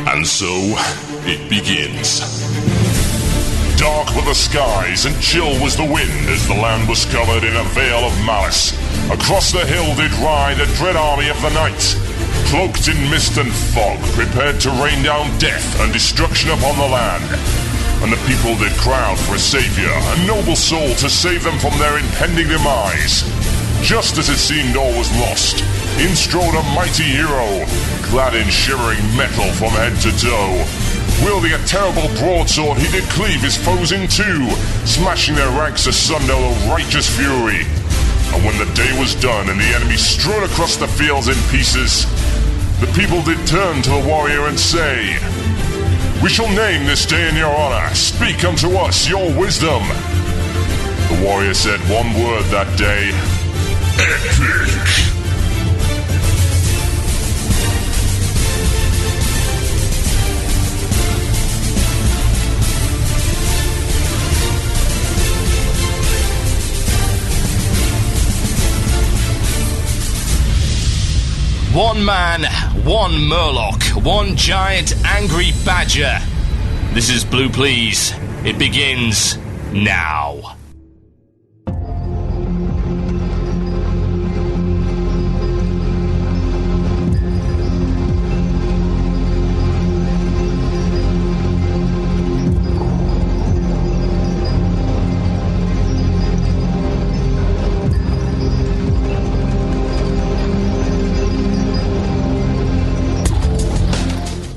And so, it begins. Dark were the skies and chill was the wind as the land was covered in a veil of malice. Across the hill did ride a dread army of the night, cloaked in mist and fog, prepared to rain down death and destruction upon the land. And the people did crowd for a savior, a noble soul to save them from their impending demise. Just as it seemed all was lost, in strode a mighty hero, clad in shivering metal from head to toe. Wielding a terrible broadsword, he did cleave his foes in two, smashing their ranks asunder with righteous fury. And when the day was done and the enemy strode across the fields in pieces, the people did turn to the warrior and say, "We shall name this day in your honor. Speak unto us your wisdom." The warrior said one word that day: epic. One man, one murloc, one giant angry badger. This is Blue Plz. It begins now.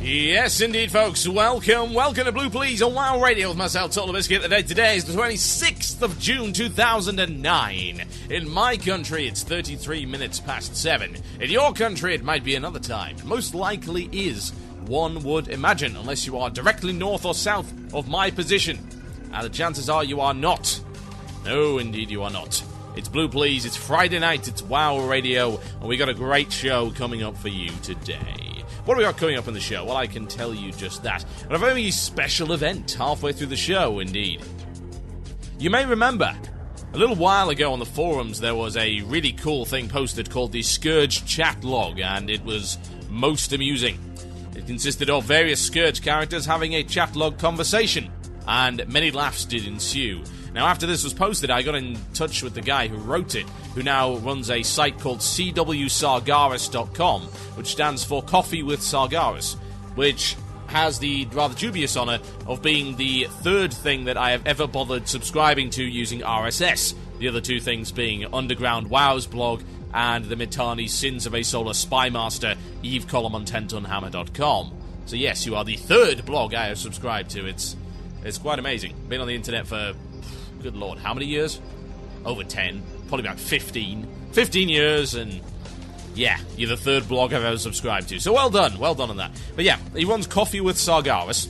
Yes, indeed, folks. Welcome to Blue Plz on WoW Radio with myself, TotalBiscuit. The date today is the 26th of June, 2009. In my country, it's 33 minutes past 7. In your country, it might be another time. Most likely is, one would imagine, unless you are directly north or south of my position. And the chances are you are not. No, indeed, you are not. It's Blue Plz, it's Friday night, it's WoW Radio, and we got a great show coming up for you today. What do we got coming up in the show? Well, I can tell you just that. And a very special event halfway through the show, indeed. You may remember, a little while ago on the forums, there was a really cool thing posted called the Scourge chat log, and it was most amusing. It consisted of various Scourge characters having a chat log conversation, and many laughs did ensue. Now, after this was posted, I got in touch with the guy who wrote it, who now runs a site called CWSargaris.com, which stands for Coffee with Sargaris, which has the rather dubious honour of being the third thing that I have ever bothered subscribing to using RSS, the other two things being Underground WoW's blog and the Mittani Sins of a Solar Spy Master, Eve column on TentonHammer.com. So yes, you are the third blog I have subscribed to. It's quite amazing. Been on the internet for, good lord, how many years? Over 10. Probably about 15. 15 years, and yeah, you're the third blog I've ever subscribed to. So well done on that. But yeah, he runs Coffee with Sargaris,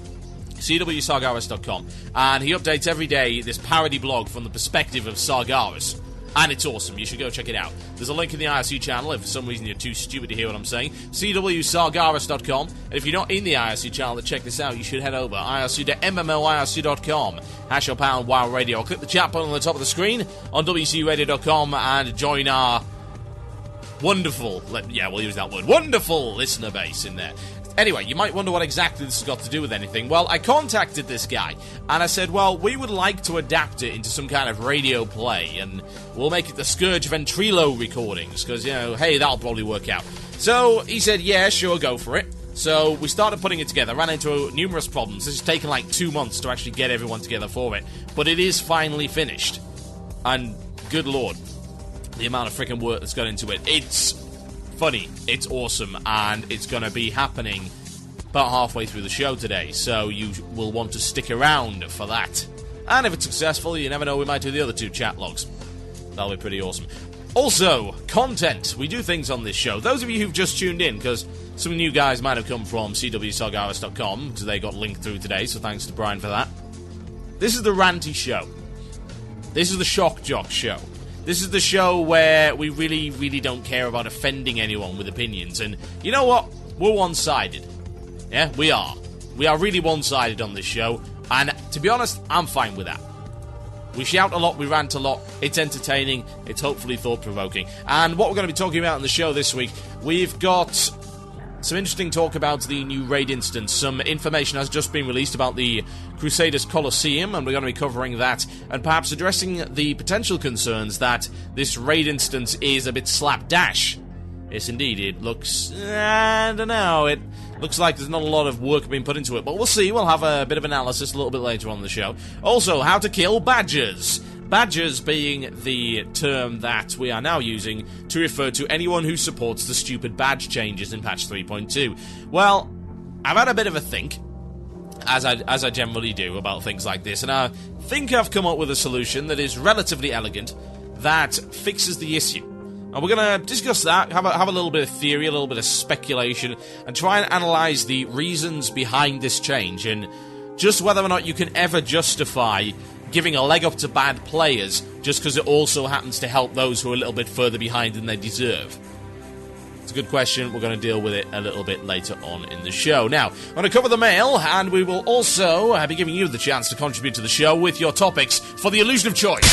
CWSargaris.com, and he updates every day this parody blog from the perspective of Sargaris. And it's awesome. You should go check it out. There's a link in the IRC channel if for some reason you're too stupid to hear what I'm saying. CWSargaris.com. And if you're not in the IRC channel to check this out, you should head over IRC.MMOIRC.com. Hash or pound WoW Radio. Or click the chat button on the top of the screen on WCRadio.com and join our wonderful, we'll use that word, wonderful listener base in there. Anyway, you might wonder what exactly this has got to do with anything. Well, I contacted this guy, and I said, well, we would like to adapt it into some kind of radio play, and we'll make it the Scourge Vent Recordings, because, hey, that'll probably work out. So he said, yeah, sure, go for it. So we started putting it together, ran into numerous problems. This has taken like 2 months to actually get everyone together for it, but it is finally finished. And, good lord, the amount of freaking work that's gone into it. It's funny, it's awesome, and it's going to be happening about halfway through the show today, so you will want to stick around for that. And if it's successful, you never know, we might do the other two chat logs. That'll be pretty awesome. Also, content. We do things on this show. Those of you who've just tuned in, because some new guys might have come from CWSargaris.com, because they got linked through today, so thanks to Brian for that. This is the ranty show. This is the shock jock show. This is the show where we really, really don't care about offending anyone with opinions. And you know what? We're one-sided. Yeah, we are. We are really one-sided on this show. And to be honest, I'm fine with that. We shout a lot, we rant a lot. It's entertaining. It's hopefully thought-provoking. And what we're going to be talking about in the show this week, we've got some interesting talk about the new raid instance. Some information has just been released about the Crusaders Colosseum, and we're going to be covering that, and perhaps addressing the potential concerns that this raid instance is a bit slapdash. Yes, indeed, it looks... I don't know, it looks like there's not a lot of work being put into it, but we'll see. We'll have a bit of analysis a little bit later on the show. Also, how to kill badgers. Badgers being the term that we are now using to refer to anyone who supports the stupid badge changes in patch 3.2. Well, I've had a bit of a think, as I generally do, about things like this, and I think I've come up with a solution that is relatively elegant, that fixes the issue. And we're going to discuss that, have a little bit of theory, a little bit of speculation, and try and analyse the reasons behind this change, and just whether or not you can ever justify giving a leg up to bad players just because it also happens to help those who are a little bit further behind than they deserve. It's a good question. We're going to deal with it a little bit later on in the show. Now, I'm going to cover the mail, and we will also be giving you the chance to contribute to the show with your topics for the Illusion of Choice.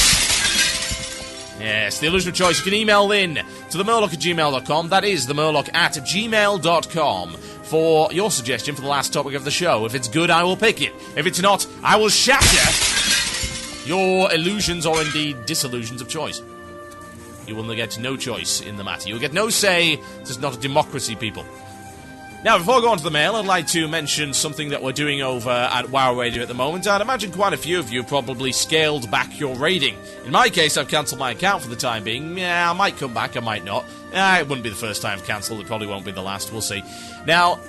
Yes, the Illusion of Choice. You can email in to themurloc@gmail.com. That is themurloc@gmail.com for your suggestion for the last topic of the show. If it's good, I will pick it. If it's not, I will shatter your illusions or indeed disillusions of choice. You will get no choice in the matter. You'll get no say. This is not a democracy, people. Now, before I go on to the mail, I'd like to mention something that we're doing over at WoW Radio at the moment. I'd imagine quite a few of you probably scaled back your raiding. In my case, I've cancelled my account for the time being. Yeah, I might come back, I might not. It wouldn't be the first time I've cancelled. It probably won't be the last. We'll see. Now,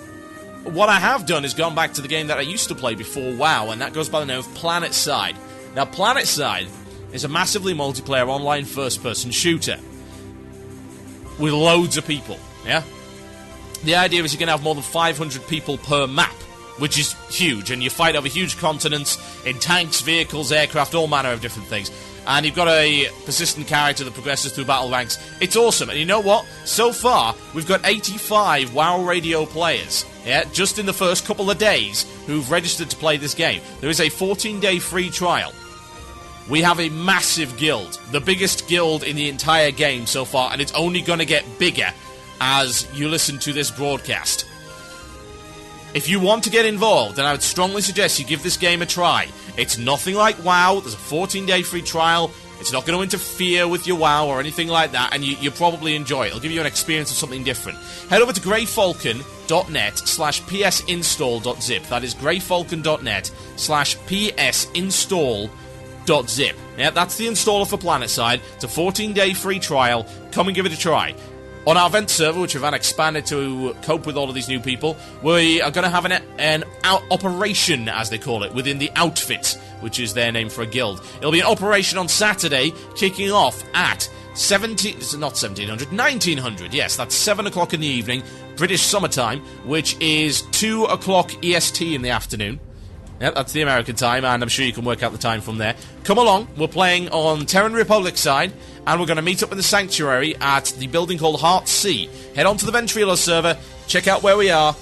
what I have done is gone back to the game that I used to play before WoW, and that goes by the name of PlanetSide. Now, PlanetSide is a massively multiplayer online first-person shooter with loads of people, yeah? The idea is you can have more than 500 people per map, which is huge, and you fight over huge continents in tanks, vehicles, aircraft, all manner of different things. And you've got a persistent character that progresses through battle ranks. It's awesome, and you know what? So far, we've got 85 WoW Radio players, yeah, just in the first couple of days, who've registered to play this game. There is a 14-day free trial. We have a massive guild, the biggest guild in the entire game so far, and it's only going to get bigger as you listen to this broadcast. If you want to get involved, then I would strongly suggest you give this game a try. It's nothing like WoW. There's a 14-day free trial. It's not going to interfere with your WoW or anything like that, and you'll probably enjoy it. It'll give you an experience of something different. Head over to greyfalcon.net/psinstall.zip. That is greyfalcon.net/psinstall.zip. Yeah, that's the installer for PlanetSide. It's a 14-day free trial. Come and give it a try. On our vent server, which we've had expanded to cope with all of these new people, we are going to have an operation, as they call it, within the Outfit, which is their name for a guild. It'll be an operation on Saturday, kicking off at 1900. Yes, that's 7 o'clock in the evening, British summertime, which is 2 o'clock EST in the afternoon. Yep, that's the American time, and I'm sure you can work out the time from there. Come along, we're playing on Terran Republic side, and we're going to meet up in the Sanctuary at the building called Heart C. Head on to the Ventrilo server, check out where we are,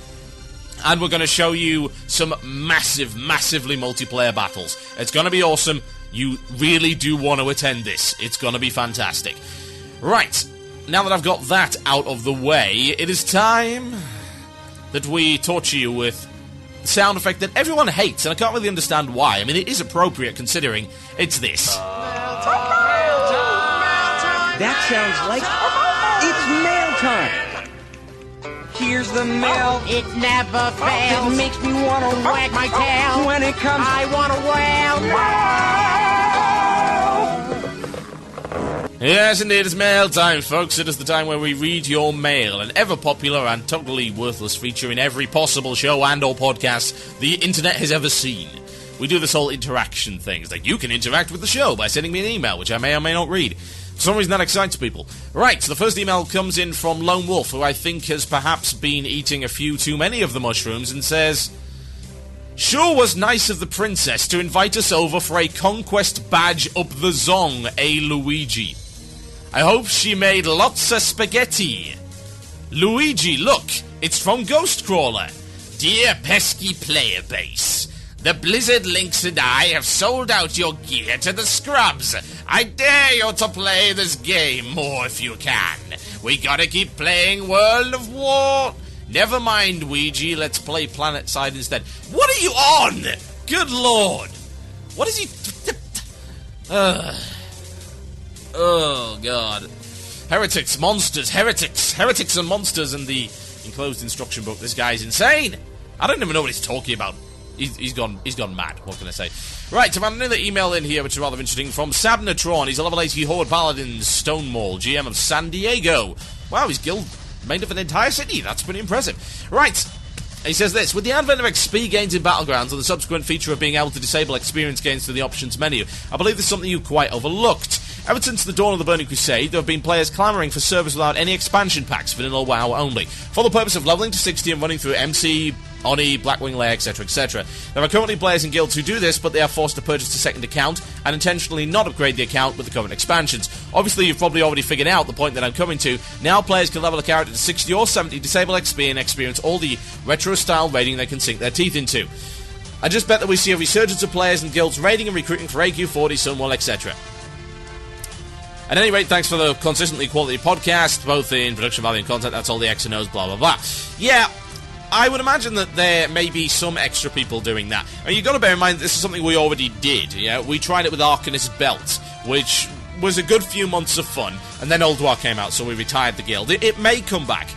and we're going to show you some massively multiplayer battles. It's going to be awesome. You really do want to attend this. It's going to be fantastic. Right, now that I've got that out of the way, it is time that we torture you with the sound effect that everyone hates, and I can't really understand why. I mean, it is appropriate considering it's this. That sounds like it's mail time. Here's the mail. It never fails. It makes me want to wag my tail. When it comes, I want to wail. Yes, indeed, it's mail time, folks. It is the time where we read your mail, an ever-popular and totally worthless feature in every possible show and or podcast the internet has ever seen. We do this whole interaction thing. It's like, you can interact with the show by sending me an email, which I may or may not read. For some reason that excites people. Right, so the first email comes in from Lone Wolf, who I think has perhaps been eating a few too many of the mushrooms, and says, "Sure was nice of the princess to invite us over for a conquest badge up the zong, Luigi. I hope she made lots of spaghetti. Luigi, look, it's from Ghostcrawler. Dear pesky player base, the Blizzard Lynx and I have sold out your gear to the scrubs. I dare you to play this game more if you can. We gotta keep playing World of War. Never mind, Ouija, let's play Planet Side instead. What are you on? Good lord. What is he... Oh, God. Heretics, monsters, heretics and monsters in the enclosed instruction book. This guy's insane. I don't even know what he's talking about. He's gone mad. What can I say? Right, I've had another email in here, which is rather interesting, from Sabnatron. He's a level 80 Horde Paladin, Stonewall, GM of San Diego. Wow, his guild made up an entire city. That's pretty impressive. Right, he says this: with the advent of XP gains in Battlegrounds and the subsequent feature of being able to disable experience gains through the options menu, I believe this is something you quite overlooked. Ever since the dawn of the Burning Crusade, there have been players clamouring for servers without any expansion packs, vanilla WoW only, for the purpose of leveling to 60 and running through MC, Oni, Blackwing Lair, etc, etc. There are currently players in guilds who do this, but they are forced to purchase a second account and intentionally not upgrade the account with the current expansions. Obviously, you've probably already figured out the point that I'm coming to. Now players can level a character to 60 or 70, disable XP, and experience all the retro-style raiding they can sink their teeth into. I just bet that we see a resurgence of players in guilds raiding and recruiting for AQ, 40, Sunwell, etc. At any rate, thanks for the consistently quality podcast, both in production value and content. That's all the X and O's, blah, blah, blah. Yeah, I would imagine that there may be some extra people doing that. I mean, you've got to bear in mind this is something we already did. Yeah, we tried it with Arcanist Belt, which was a good few months of fun, and then Old War came out, so we retired the guild. It may come back.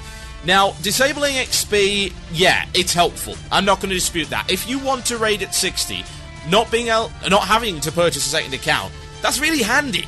Now, disabling XP, yeah, it's helpful. I'm not going to dispute that. If you want to raid at 60, not having to purchase a second account, that's really handy.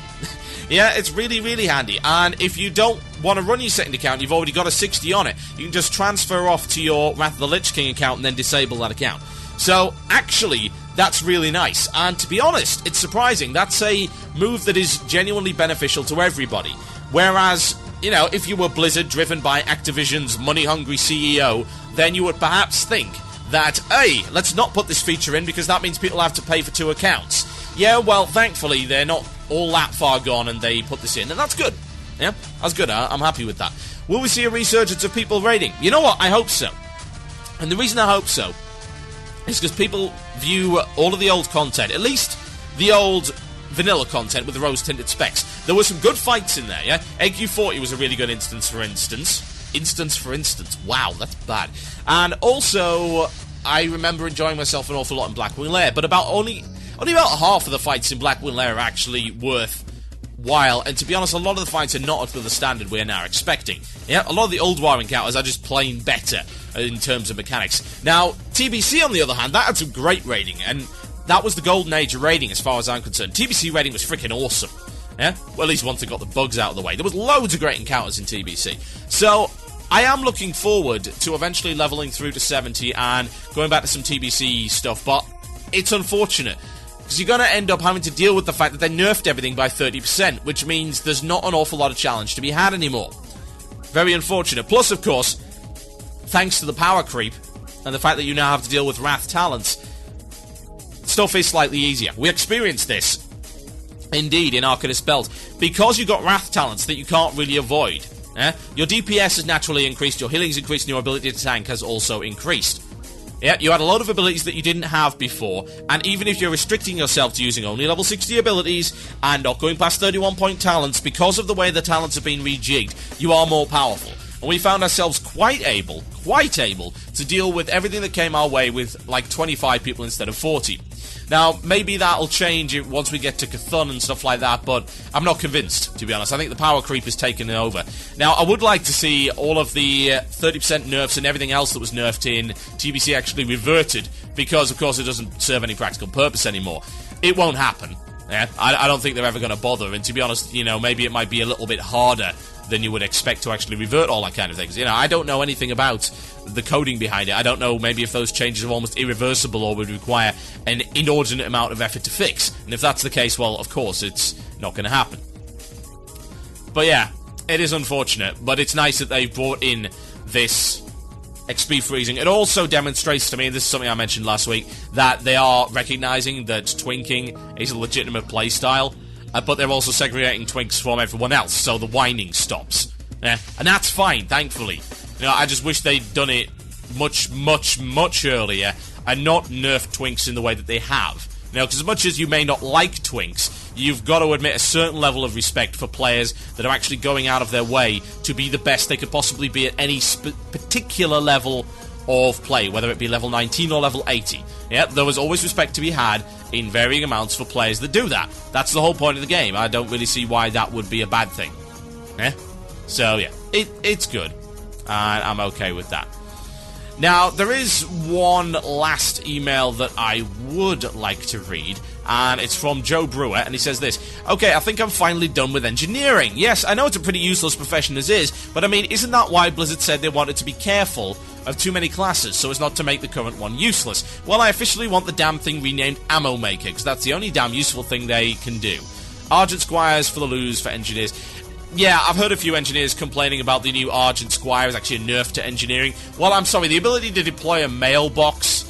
Yeah, it's really, really handy. And if you don't want to run your second account, you've already got a 60 on it, you can just transfer off to your Wrath of the Lich King account and then disable that account. So, actually, that's really nice. And to be honest, it's surprising. That's a move that is genuinely beneficial to everybody. Whereas, you know, if you were Blizzard, driven by Activision's money-hungry CEO, then you would perhaps think that, hey, let's not put this feature in because that means people have to pay for 2 accounts. Yeah, well, thankfully, they're not all that far gone and they put this in, and that's good. Yeah, that's good. I'm happy with that. Will we see a resurgence of people raiding? You know what? I hope so. And the reason I hope so is because people view all of the old content, at least the old vanilla content with the rose-tinted specs. There were some good fights in there, yeah? AQ40 was a really good instance, for instance. Wow, that's bad. And also, I remember enjoying myself an awful lot in Blackwing Lair, but only about half of the fights in Blackwing Lair are actually worthwhile, and to be honest, a lot of the fights are not up to the standard we're now expecting. Yeah, a lot of the old WoW encounters are just plain better in terms of mechanics. Now, TBC, on the other hand, that had some great raiding, and that was the golden age of raiding as far as I'm concerned. TBC raiding was freaking awesome. Yeah? Well, at least once they got the bugs out of the way. There was loads of great encounters in TBC. So, I am looking forward to eventually leveling through to 70 and going back to some TBC stuff, but it's unfortunate, because you're going to end up having to deal with the fact that they nerfed everything by 30%, which means there's not an awful lot of challenge to be had anymore. Very unfortunate. Plus, of course, thanks to the power creep and the fact that you now have to deal with Wrath talents, stuff is slightly easier. We experienced this, indeed, in Arcanist Belt. Because you got Wrath talents that you can't really avoid, your DPS has naturally increased, your healing's increased, and your ability to tank has also increased. Yeah, you had a lot of abilities that you didn't have before, and even if you're restricting yourself to using only level 60 abilities and not going past 31-point talents, because of the way the talents have been rejigged, you are more powerful. And we found ourselves quite able to deal with everything that came our way with like 25 people instead of 40. Now, maybe that'll change once we get to Cthulhu and stuff like that, but I'm not convinced, to be honest. I think the power creep has taken it over. Now, I would like to see all of the 30% nerfs and everything else that was nerfed in TBC actually reverted, because, of course, it doesn't serve any practical purpose anymore. It won't happen. Yeah? I don't think they're ever going to bother, and to be honest, you know, maybe it might be a little bit harder than you would expect to actually revert all that kind of things. You know, I don't know anything about the coding behind it. I don't know maybe if those changes are almost irreversible or would require an inordinate amount of effort to fix. And if that's the case, well, of course, it's not going to happen. But yeah, it is unfortunate, but it's nice that they've brought in this XP freezing. It also demonstrates to me, this is something I mentioned last week, that they are recognizing that twinking is a legitimate playstyle. But they're also segregating twinks from everyone else, so the whining stops. Yeah? And that's fine, thankfully. You know, I just wish they'd done it much, much, much earlier and not nerfed twinks in the way that they have. You know, because as much as you may not like twinks, you've got to admit a certain level of respect for players that are actually going out of their way to be the best they could possibly be at any particular level of play, whether it be level 19 or level 80. Yeah, there was always respect to be had in varying amounts for players that do that. That's the whole point of the game. I don't really see why that would be a bad thing. Yeah? So, yeah, it's good. And I'm okay with that. Now, there is one last email that I would like to read, and it's from Joe Brewer, and he says this: "Okay, I think I'm finally done with engineering. Yes, I know it's a pretty useless profession as is, but I mean, isn't that why Blizzard said they wanted to be careful of too many classes so as not to make the current one useless? Well, I officially want the damn thing renamed Ammo Maker, because that's the only damn useful thing they can do. Argent Squires for the lose for engineers." Yeah, I've heard a few engineers complaining about the new Argent Squire is actually a nerf to engineering. Well, I'm sorry, the ability to deploy a mailbox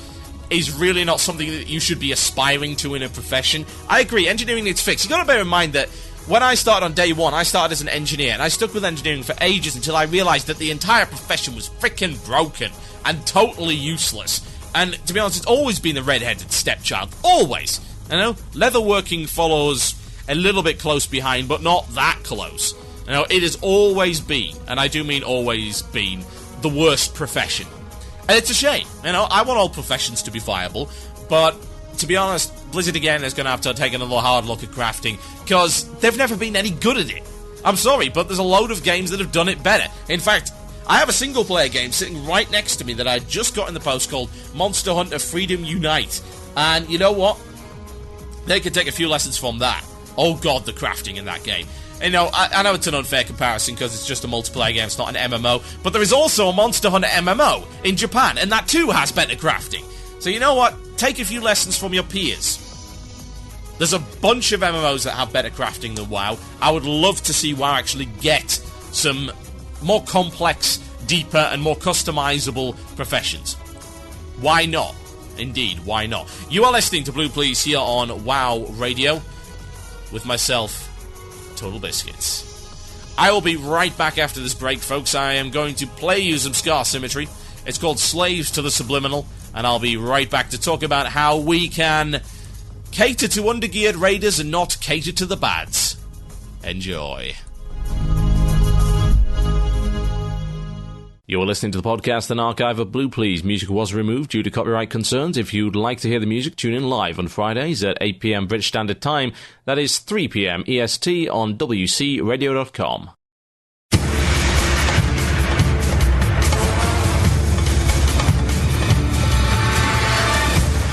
is really not something that you should be aspiring to in a profession. I agree, engineering needs fixed. You've got to bear in mind that when I started on day one, I started as an engineer, and I stuck with engineering for ages until I realized that the entire profession was freaking broken and totally useless. And to be honest, it's always been the red-headed stepchild. Always. You know, leatherworking follows a little bit close behind, but not that close. You know, it has always been, and I do mean always been, the worst profession. And it's a shame. You know, I want all professions to be viable, but to be honest, Blizzard again is going to have to take another hard look at crafting, because they've never been any good at it. I'm sorry, but there's a load of games that have done it better. In fact, I have a single-player game sitting right next to me that I just got in the post called Monster Hunter Freedom Unite. And you know what? They could take a few lessons from that. Oh god, the crafting in that game. You know, I know it's an unfair comparison because it's just a multiplayer game, it's not an MMO, but there is also a Monster Hunter MMO in Japan, and that too has better crafting. So you know what? Take a few lessons from your peers. There's a bunch of MMOs that have better crafting than WoW. I would love to see WoW actually get some more complex, deeper, and more customizable professions. Why not? Indeed, why not? You are listening to Blue Plz here on WoW Radio with myself, TotalBiscuit. I will be right back after this break, folks. I am going to play you some Scar Symmetry. It's called Slaves to the Subliminal, and I'll be right back to talk about how we can cater to undergeared raiders and not cater to the bads. Enjoy. You're listening to the podcast and archive of Blue Plz. Music was removed due to copyright concerns. If you'd like to hear the music, tune in live on Fridays at 8 p.m. British Standard Time. That is 3 p.m. EST on WCRadio.com.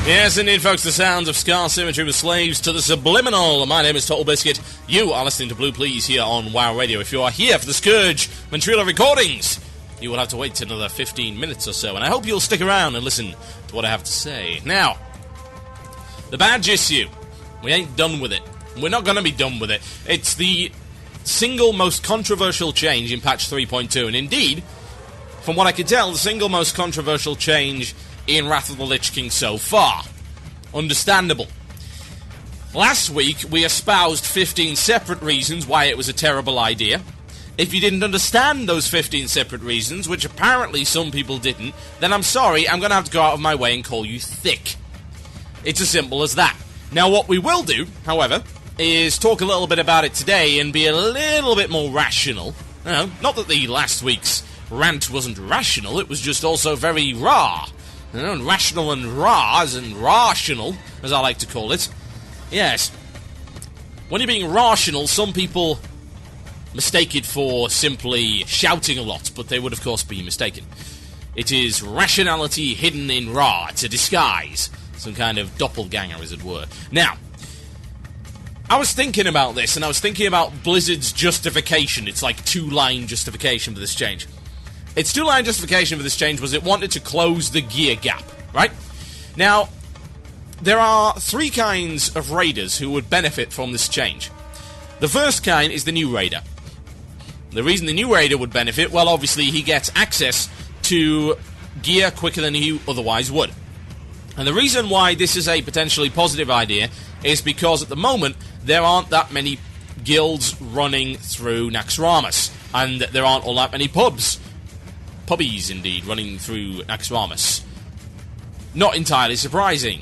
Yes, indeed, folks, the sounds of Scar Symmetry with Slaves to the Subliminal. My name is TotalBiscuit. You are listening to Blue Plz here on WoW Radio. If you are here for the Scourge Vent Recordings, you will have to wait another 15 minutes or so, and I hope you'll stick around and listen to what I have to say. Now, the badge issue. We ain't done with it. We're not going to be done with it. It's the single most controversial change in patch 3.2, and indeed, from what I can tell, the single most controversial change in Wrath of the Lich King so far. Understandable. Last week, we espoused 15 separate reasons why it was a terrible idea. If you didn't understand those 15 separate reasons, which apparently some people didn't, then I'm sorry, I'm going to have to go out of my way and call you thick. It's as simple as that. Now, what we will do, however, is talk a little bit about it today and be a little bit more rational. You know, not that the last week's rant wasn't rational, it was just also very raw. You know, and rational and raw, as in rational, as I like to call it. Yes. When you're being rational, some people mistake it for simply shouting a lot, but they would of course be mistaken. It is rationality hidden in raw. It's a disguise. Some kind of doppelganger, as it were. Now, I was thinking about this, and I was thinking about Blizzard's justification. It's like two-line justification for this change. Its two-line justification for this change was it wanted to close the gear gap, right? Now, there are three kinds of raiders who would benefit from this change. The first kind is the new raider. The reason the new raider would benefit, well, obviously he gets access to gear quicker than he otherwise would. And the reason why this is a potentially positive idea is because at the moment there aren't that many guilds running through Naxxramas, and there aren't all that many pubbies indeed running through Naxxramas. Not entirely surprising.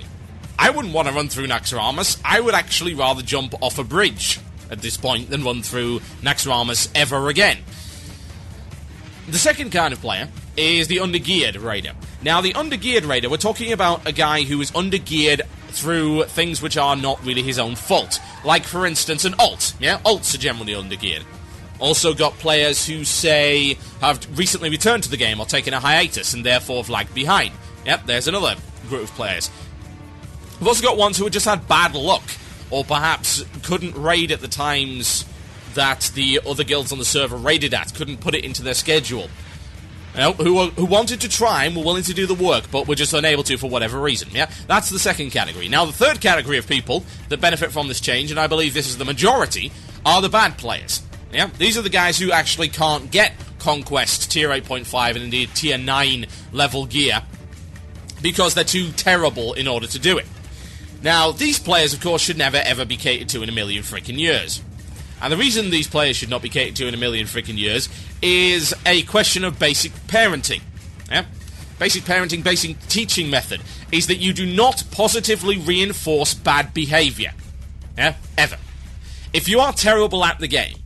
I wouldn't want to run through Naxxramas. I would actually rather jump off a bridge at this point than run through Naxxramas ever again. The second kind of player is the undergeared raider. Now, the undergeared raider, we're talking about a guy who is undergeared through things which are not really his own fault. Like, for instance, an alt. Yeah, alts are generally undergeared. Also got players who, say, have recently returned to the game or taken a hiatus and therefore have lagged behind. Yep, there's another group of players. We've also got ones who have just had bad luck, or perhaps couldn't raid at the times that the other guilds on the server raided at, couldn't put it into their schedule. You know, who wanted to try and were willing to do the work, but were just unable to for whatever reason. Yeah, that's the second category. Now, the third category of people that benefit from this change, and I believe this is the majority, are the bad players. Yeah, these are the guys who actually can't get Conquest, Tier 8.5, and indeed Tier 9 level gear, because they're too terrible in order to do it. Now, these players, of course, should never ever be catered to in a million freaking years. And the reason these players should not be catered to in a million freaking years is a question of basic parenting. Yeah? Basic parenting, basic teaching method is that you do not positively reinforce bad behavior. Yeah? Ever. If you are terrible at the game,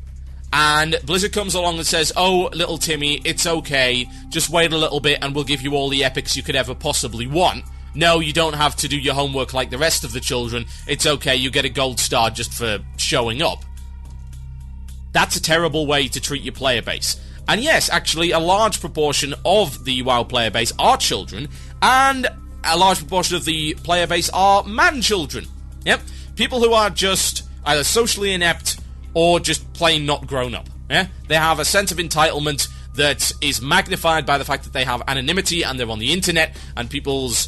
and Blizzard comes along and says, "Oh, little Timmy, it's okay, just wait a little bit and we'll give you all the epics you could ever possibly want. No, you don't have to do your homework like the rest of the children. It's okay, you get a gold star just for showing up." That's a terrible way to treat your player base. And yes, actually, a large proportion of the WoW player base are children, and a large proportion of the player base are man-children. Yep, people who are just either socially inept or just plain not grown up. Yeah? They have a sense of entitlement that is magnified by the fact that they have anonymity and they're on the internet, and people's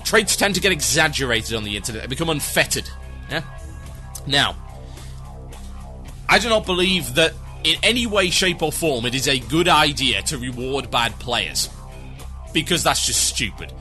traits tend to get exaggerated on the internet. They become unfettered. Yeah? Now, I do not believe that in any way, shape or form it is a good idea to reward bad players, because that's just stupid.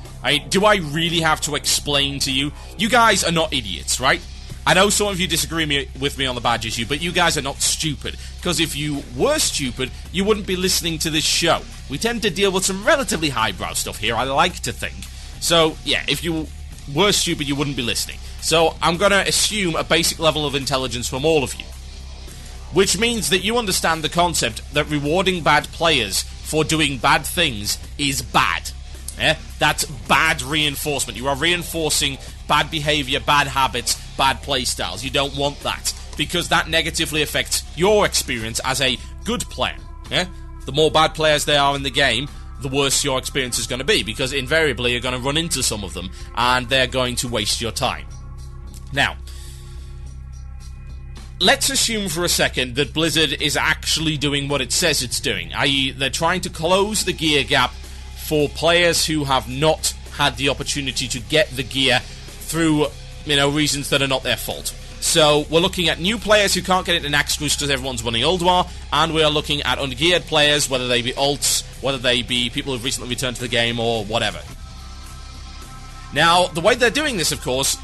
Do I really have to explain to you? You guys are not idiots, right? I know some of you disagree with me on the badge issue, but you guys are not stupid, because if you were stupid, you wouldn't be listening to this show. We tend to deal with some relatively highbrow stuff here, I like to think. So, yeah, if you were stupid, you wouldn't be listening. So, I'm going to assume a basic level of intelligence from all of you. Which means that you understand the concept that rewarding bad players for doing bad things is bad. Yeah? That's bad reinforcement. You are reinforcing bad behavior, bad habits, bad playstyles. You don't want that, because that negatively affects your experience as a good player. Yeah? The more bad players there are in the game, the worse your experience is going to be, because invariably you're going to run into some of them, and they're going to waste your time. Now, let's assume for a second that Blizzard is actually doing what it says it's doing, i.e. they're trying to close the gear gap for players who have not had the opportunity to get the gear through, reasons that are not their fault. So we're looking at new players who can't get into Naxxramas because everyone's running Ulduar, and we are looking at undergeared players, whether they be alts, whether they be people who've recently returned to the game, or whatever. Now, the way they're doing this, of course,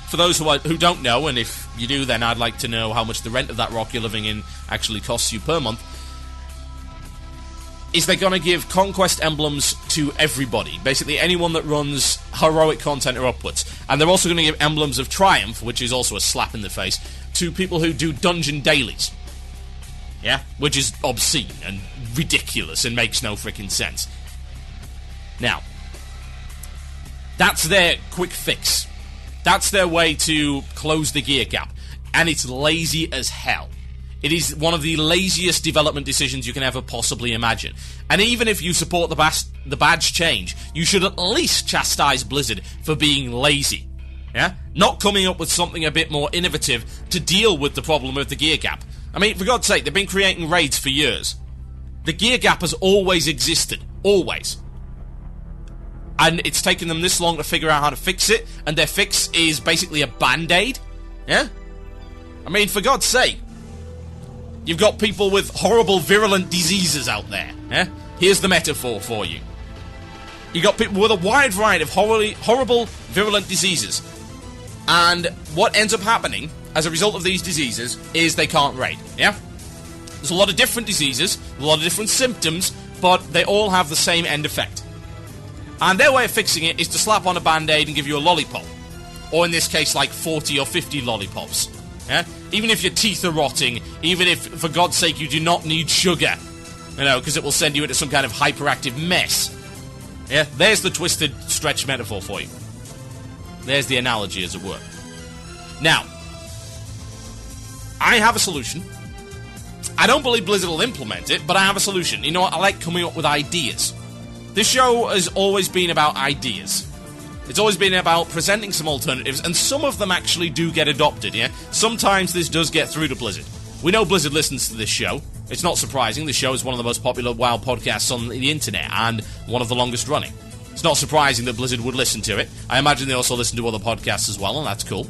for those who don't know, and if you do, then I'd like to know how much the rent of that rock you're living in actually costs you per month, is they're going to give Conquest emblems to everybody. Basically, anyone that runs heroic content or upwards. And they're also going to give emblems of Triumph, which is also a slap in the face, to people who do dungeon dailies. Yeah? Which is obscene and ridiculous and makes no freaking sense. Now, that's their quick fix. That's their way to close the gear gap. And it's lazy as hell. It is one of the laziest development decisions you can ever possibly imagine. And even if you support the badge change, you should at least chastise Blizzard for being lazy. Yeah? Not coming up with something a bit more innovative to deal with the problem of the gear gap. I mean, for God's sake, they've been creating raids for years. The gear gap has always existed. Always. And it's taken them this long to figure out how to fix it, and their fix is basically a band-aid? Yeah? I mean, for God's sake. You've got people with horrible, virulent diseases out there. Yeah? Here's the metaphor for you. You've got people with a wide variety of horrible, virulent diseases. And what ends up happening as a result of these diseases is they can't raid. Yeah? There's a lot of different diseases, a lot of different symptoms, but they all have the same end effect. And their way of fixing it is to slap on a band-aid and give you a lollipop. Or in this case, like 40 or 50 lollipops. Yeah? Even if your teeth are rotting, even if, for God's sake, you do not need sugar, because it will send you into some kind of hyperactive mess. Yeah? There's the twisted, stretched metaphor for you. There's the analogy, as it were. Now, I have a solution. I don't believe Blizzard will implement it, but I have a solution. You know what? I like coming up with ideas. This show has always been about ideas. It's always been about presenting some alternatives, and some of them actually do get adopted, yeah? Sometimes this does get through to Blizzard. We know Blizzard listens to this show. It's not surprising. The show is one of the most popular WoW podcasts on the internet, and one of the longest running. It's not surprising that Blizzard would listen to it. I imagine they also listen to other podcasts as well, and that's cool.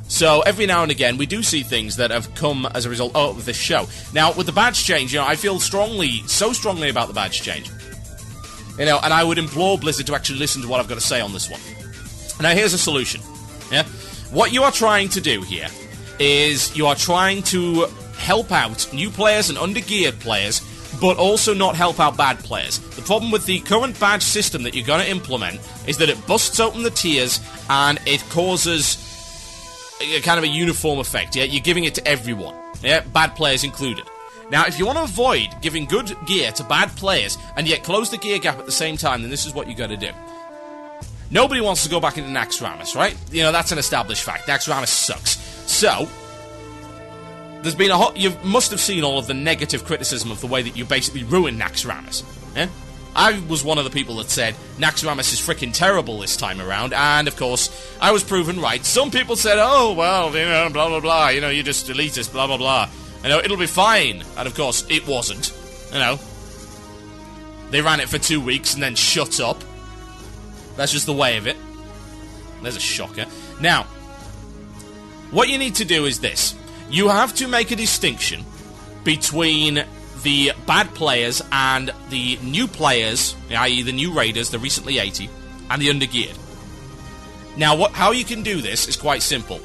So, every now and again, we do see things that have come as a result of this show. Now, with the badge change, I feel so strongly about the badge change. And I would implore Blizzard to actually listen to what I've got to say on this one. Now, here's a solution. Yeah? What you are trying to do here is you are trying to help out new players and undergeared players, but also not help out bad players. The problem with the current badge system that you're going to implement is that it busts open the tiers and it causes a kind of a uniform effect. Yeah, you're giving it to everyone. Yeah, bad players included. Now, if you want to avoid giving good gear to bad players and yet close the gear gap at the same time, then this is what you got to do. Nobody wants to go back into Naxxramas, right? That's an established fact. Naxxramas sucks. So, there's been you must have seen all of the negative criticism of the way that you basically ruined Naxxramas. Yeah? I was one of the people that said Naxxramas is freaking terrible this time around, and of course, I was proven right. Some people said, oh, well, blah, blah, blah, you're just elitist, blah, blah, blah. It'll be fine. And of course, it wasn't. They ran it for 2 weeks and then shut up. That's just the way of it. There's a shocker. Now, what you need to do is this. You have to make a distinction between the bad players and the new players, i.e. the new raiders, the recently 80, and the undergeared. Now, how you can do this is quite simple.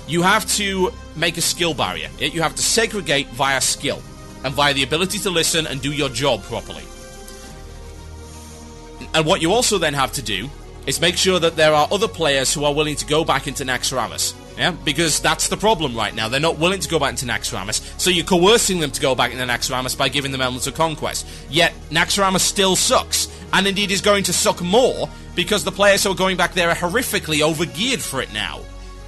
You have to make a skill barrier. You have to segregate via skill and via the ability to listen and do your job properly. And what you also then have to do is make sure that there are other players who are willing to go back into Naxxramas. Yeah, because that's the problem right now. They're not willing to go back into Naxxramas, so you're coercing them to go back into Naxxramas by giving them Elements of Conquest. Yet, Naxxramas still sucks, and indeed is going to suck more, because the players who are going back there are horrifically overgeared for it now.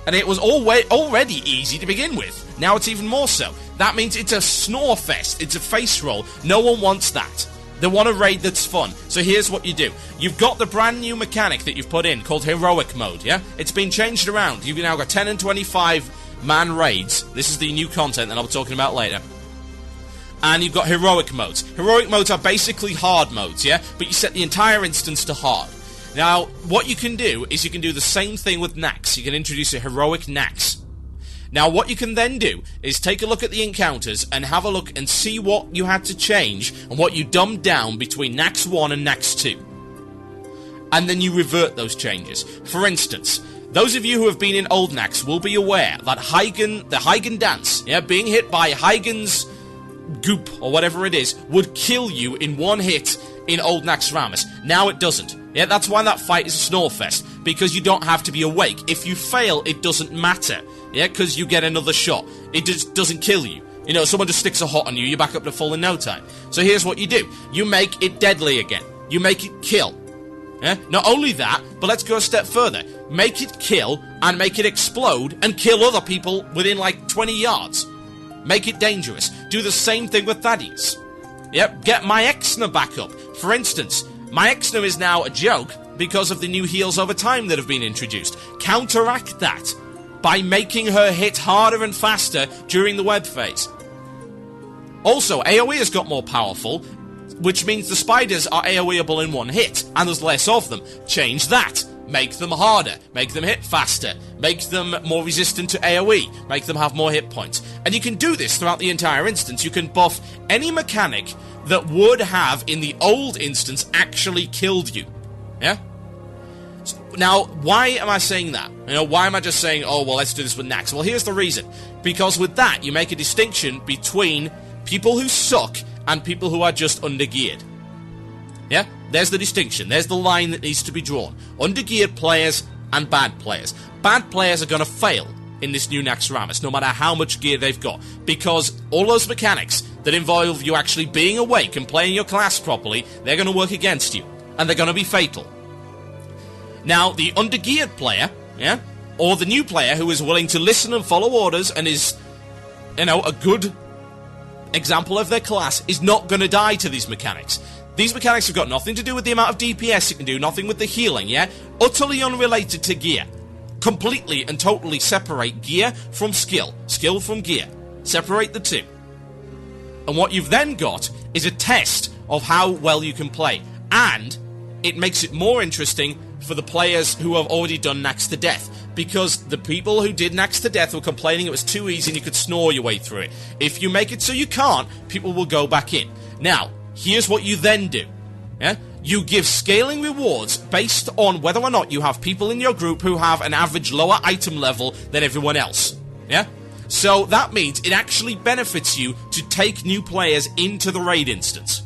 And it was already easy to begin with. Now it's even more so. That means it's a snore fest, it's a face roll. No one wants that. They want a raid that's fun. So here's what you do. You've got the brand new mechanic that you've put in called Heroic Mode, yeah? It's been changed around. You've now got 10 and 25 man raids. This is the new content that I'll be talking about later. And you've got Heroic Modes. Heroic Modes are basically hard modes, yeah? But you set the entire instance to hard. Now, what you can do is you can do the same thing with Nax. You can introduce a Heroic Nax. Now, what you can then do is take a look at the encounters and have a look and see what you had to change and what you dumbed down between Nax 1 and Nax 2. And then you revert those changes. For instance, those of you who have been in Old Nax will be aware that the Hygen dance, yeah, being hit by Hygen's goop or whatever it is, would kill you in one hit in Old Naxxramas. Now it doesn't. Yeah, that's why that fight is a snore fest, because you don't have to be awake. If you fail, it doesn't matter. Yeah, because you get another shot. It just doesn't kill you. Someone just sticks a hot on you, you're back up to full in no time. So here's what you do. You make it deadly again. You make it kill. Yeah? Not only that, but let's go a step further. Make it kill and make it explode and kill other people within like 20 yards. Make it dangerous. Do the same thing with Thaddeus. Yep, get my Exner back up. For instance, my Exner is now a joke because of the new heals over time that have been introduced. Counteract that by making her hit harder and faster during the web phase. Also, AoE has got more powerful, which means the spiders are AoEable in one hit, and there's less of them. Change that. Make them harder. Make them hit faster. Make them more resistant to AoE. Make them have more hit points. And you can do this throughout the entire instance. You can buff any mechanic that would have, in the old instance, actually killed you. Yeah? Now, why am I saying that? Why am I just saying, oh, well, let's do this with Nax? Well, here's the reason. Because with that, you make a distinction between people who suck and people who are just undergeared. Yeah? There's the distinction. There's the line that needs to be drawn. Undergeared players and bad players. Bad players are going to fail in this new Naxxramas, no matter how much gear they've got, because all those mechanics that involve you actually being awake and playing your class properly, they're going to work against you, and they're going to be fatal. Now, the undergeared player, yeah, or the new player who is willing to listen and follow orders and is, a good example of their class, is not going to die to these mechanics. These mechanics have got nothing to do with the amount of DPS it can do, nothing with the healing, yeah? Utterly unrelated to gear. Completely and totally separate gear from skill. Skill from gear. Separate the two. And what you've then got is a test of how well you can play. And it makes it more interesting for the players who have already done Nax to Death. Because the people who did Nax to Death were complaining it was too easy and you could snore your way through it. If you make it so you can't, people will go back in. Now, here's what you then do. Yeah? You give scaling rewards based on whether or not you have people in your group who have an average lower item level than everyone else. Yeah? So that means it actually benefits you to take new players into the raid instance.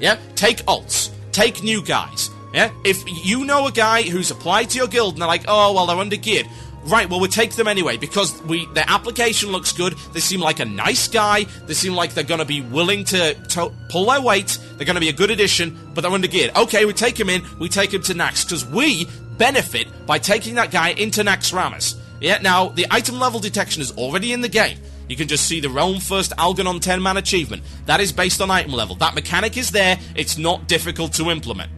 Yeah? Take alts. Take new guys. Yeah? If you know a guy who's applied to your guild and they're like, oh, well, they're undergeared. Right, well, we'll take them anyway, because their application looks good, they seem like a nice guy, they seem like they're going to be willing to pull their weight, they're going to be a good addition, but they're undergeared. Okay, we take him in, we take him to Nax, because we benefit by taking that guy into Naxxramas. Yeah, now, the item level detection is already in the game. You can just see the Realm First Algernon 10-man achievement. That is based on item level. That mechanic is there, it's not difficult to implement.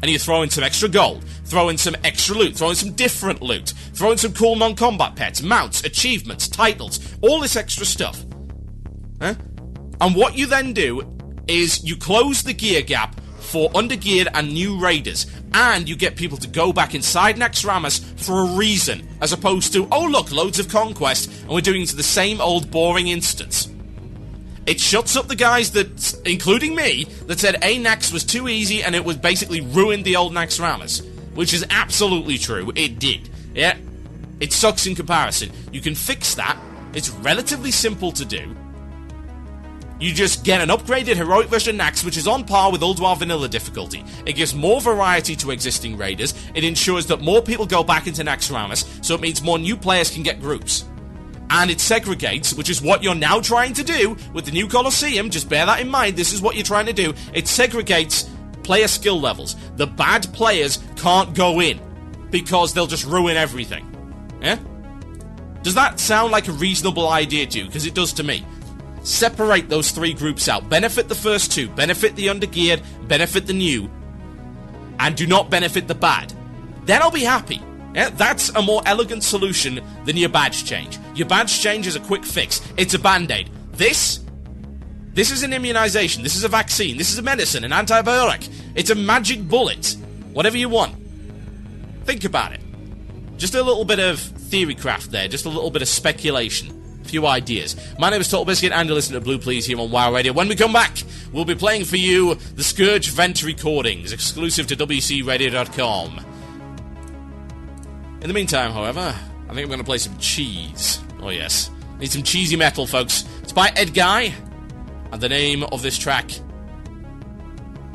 And you throw in some extra gold, throw in some extra loot, throw in some different loot, throw in some cool non-combat pets, mounts, achievements, titles, all this extra stuff. Huh? And what you then do is you close the gear gap for undergeared and new raiders, and you get people to go back inside Naxxramas for a reason, as opposed to, oh look, loads of conquest, and we're doing the same old boring instance. It shuts up the guys that, including me, that said Nax was too easy and it was basically ruined the old Naxxramas. Which is absolutely true, it did. Yeah? It sucks in comparison. You can fix that, it's relatively simple to do. You just get an upgraded heroic version Nax, which is on par with Ulduar vanilla difficulty. It gives more variety to existing raiders, it ensures that more people go back into Naxxramas, so it means more new players can get groups. And it segregates, which is what you're now trying to do with the new Colosseum. Just bear that in mind, this is what you're trying to do. It segregates player skill levels. The bad players can't go in, because they'll just ruin everything. Yeah? Does that sound like a reasonable idea to you? Because it does to me. Separate those three groups out. Benefit the first two. Benefit the undergeared. Benefit the new. And do not benefit the bad. Then I'll be happy. Yeah, that's a more elegant solution than your badge change. Your badge change is a quick fix. It's a band-aid. This is an immunization. This is a vaccine. This is a medicine, an antibiotic. It's a magic bullet. Whatever you want. Think about it. Just a little bit of theory craft there. Just a little bit of speculation. A few ideas. My name is TotalBiscuit, and you're listening to Blue Plz here on WoW Radio. When we come back, we'll be playing for you the Scourge Vent Recordings, exclusive to WCRadio.com. In the meantime, however, I think I'm going to play some cheese. Oh yes, need some cheesy metal, folks. It's by Ed Guy, and the name of this track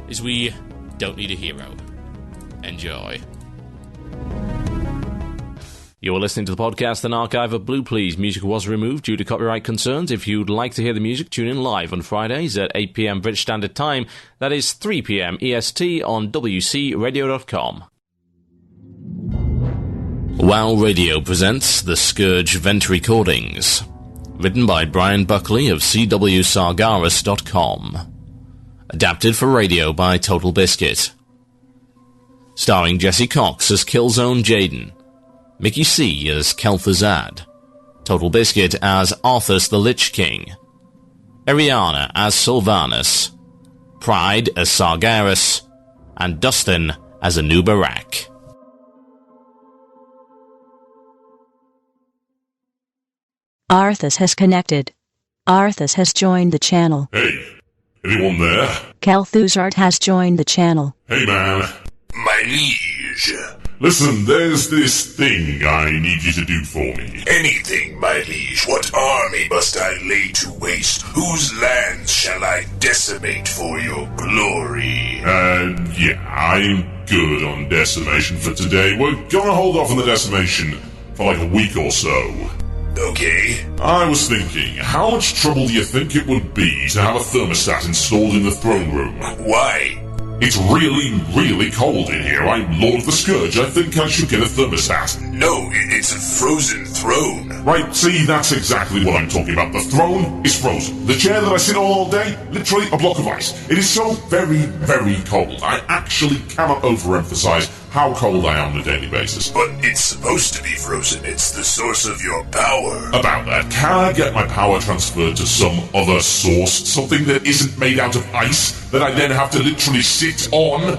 is We Don't Need a Hero. Enjoy. You're listening to the podcast and archive of Blue Plz. Music was removed due to copyright concerns. If you'd like to hear the music, tune in live on Fridays at 8 p.m. British Standard Time. That is 3 p.m. EST on WCRadio.com. WoW Radio presents the Scourge Vent Recordings, written by Brian Buckley of CWSargaris.com, adapted for radio by TotalBiscuit, starring Jesse Cox as Killzone Jaden, Mickey C as Kel'Thuzad, TotalBiscuit as Arthas the Lich King, Ariana as Sylvanas, Pride as Sargeras, and Dustin as Anubarak. Arthas has connected. Arthas has joined the channel. Hey, anyone there? Kel'Thuzad has joined the channel. Hey man. My liege, Listen, there's this thing I need you to do for me. Anything, my liege. What army must I lay to waste? Whose lands shall I decimate for your glory? Yeah, I'm good on decimation for today. We're gonna hold off on the decimation for like a week or so. Okay. I was thinking, how much trouble do you think it would be to have a thermostat installed in the throne room? Why? It's really, really cold in here. I'm Lord of the Scourge. I think I should get a thermostat. No, it's a frozen throne. Right, see, that's exactly what I'm talking about. The throne is frozen. The chair that I sit on all day, literally a block of ice. It is so very, very cold. I actually cannot overemphasize how cold I am on a daily basis. But it's supposed to be frozen. It's the source of your power. About that, can I get my power transferred to some other source? Something that isn't made out of ice, that I then have to literally sit on?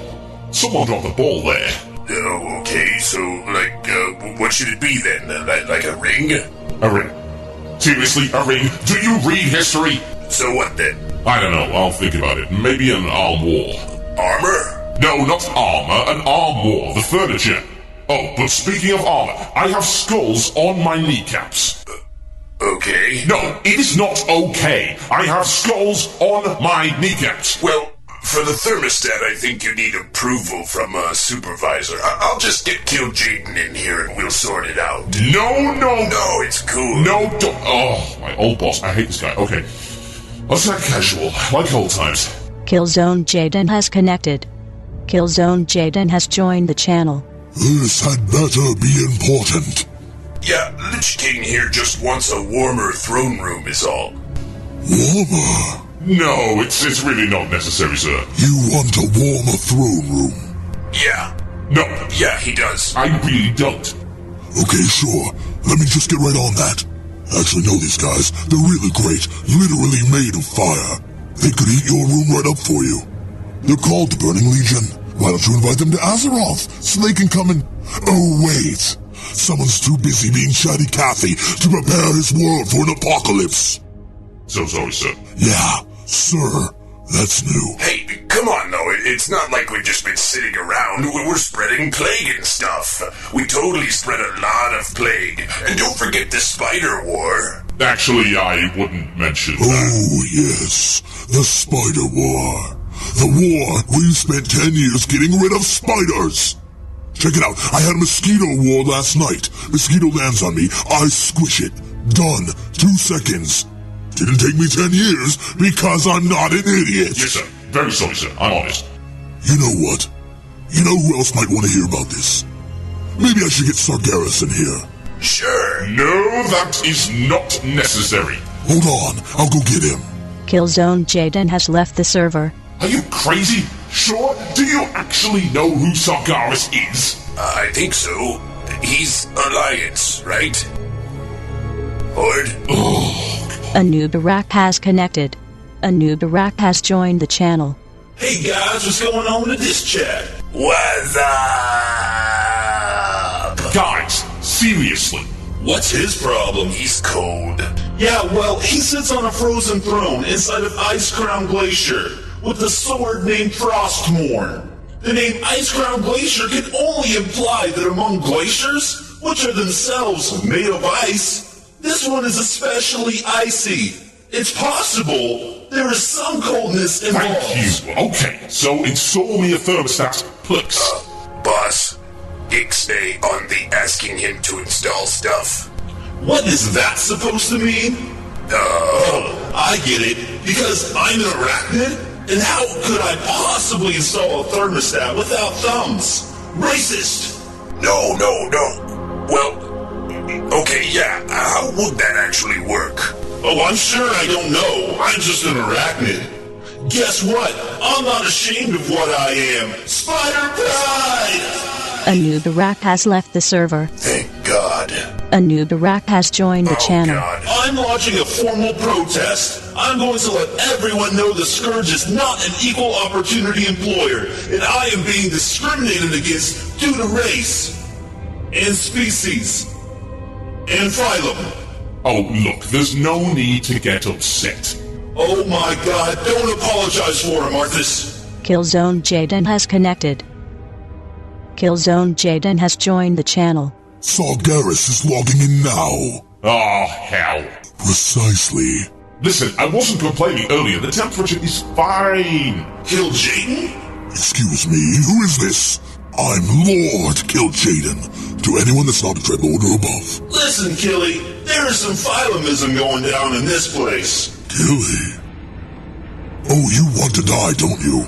Someone dropped the ball there. Oh, okay, so, what should it be then? Like a ring? A ring? Seriously, a ring? Do you read history? So what then? I don't know, I'll think about it. Maybe an armoire. Armor? No, not armor, an armoire, the furniture. Oh, but speaking of armor, I have skulls on my kneecaps. Okay. No, it is not okay. I have skulls on my kneecaps. Well, for the thermostat, I think you need approval from a supervisor. I'll just get Kill Jaden in here and we'll sort it out. No. No, it's cool. No, don't. Oh, my old boss. I hate this guy. Okay. Let's act casual, like old times. Killzone Jaden has connected. Killzone Jaden has joined the channel. This had better be important. Yeah, Lich King here just wants a warmer throne room is all. Warmer? No, it's really not necessary, sir. You want a warmer throne room? Yeah. No. Yeah, he does. I really don't. Okay, sure. Let me just get right on that. I actually know these guys. They're really great. Literally made of fire. They could heat your room right up for you. They're called the Burning Legion. Why don't you invite them to Azeroth so they can come and... Oh, wait. Someone's too busy being Chatty Cathy to prepare his world for an apocalypse. So sorry, sir. Yeah, sir. That's new. Hey, come on, though. It's not like we've just been sitting around. We're spreading plague and stuff. We totally spread a lot of plague. And don't forget the Spider War. Actually, I wouldn't mention that. Oh, yes. The Spider War. The war where you spent 10 years getting rid of spiders. Check it out. I had a mosquito war last night. Mosquito lands on me. I squish it. Done. 2 seconds. Didn't take me 10 years because I'm not an idiot. Yes, sir. Very sorry, sir. I'm honest. You know what? You know who else might want to hear about this? Maybe I should get Sargeras in here. Sure. No, that is not necessary. Hold on. I'll go get him. Killzone Jaden has left the server. Are you crazy? Sure? Do you actually know who Sargeras is? I think so. He's Alliance, right? Horde? A new Barak has connected. A new Barak has joined the channel. Hey guys, what's going on in this chat? What's up? Guys, seriously. What's his problem? He's cold. Yeah, well, he sits on a frozen throne inside of Ice Crown Glacier with a sword named Frostmourne. The name Ice Crown Glacier can only imply that among glaciers, which are themselves made of ice, this one is especially icy. It's possible there is some coldness involved. Thank you. Okay, so install me a thermostat, please. Boss, Ixnay on the asking him to install stuff. What is that supposed to mean? Oh, I get it. Because I'm an arachnid? And how could I possibly install a thermostat without thumbs? Racist! No. Well, okay, yeah, how would that actually work? Oh, I'm sure I don't know. I'm just an arachnid. Guess what? I'm not ashamed of what I am. Spider Pride! A new Barak has left the server. Thank God. A new Barak has joined the channel. God. I'm launching a formal protest. I'm going to let everyone know the Scourge is not an equal opportunity employer, and I am being discriminated against due to race, and species, and phylum. Oh, look, there's no need to get upset. Oh my God, don't apologize for him, Arthas. Killzone Jaden has connected. Killzone Jaden has joined the channel. Sargeras is logging in now. Oh, hell. Precisely. Listen, I wasn't complaining earlier. The temperature is fine. Kill Jaden? Excuse me, who is this? I'm Lord Kill Jaden. To anyone that's not a Dreadlord or above. Listen, Killy, there is some phylomism going down in this place. Killy? Oh, you want to die, don't you?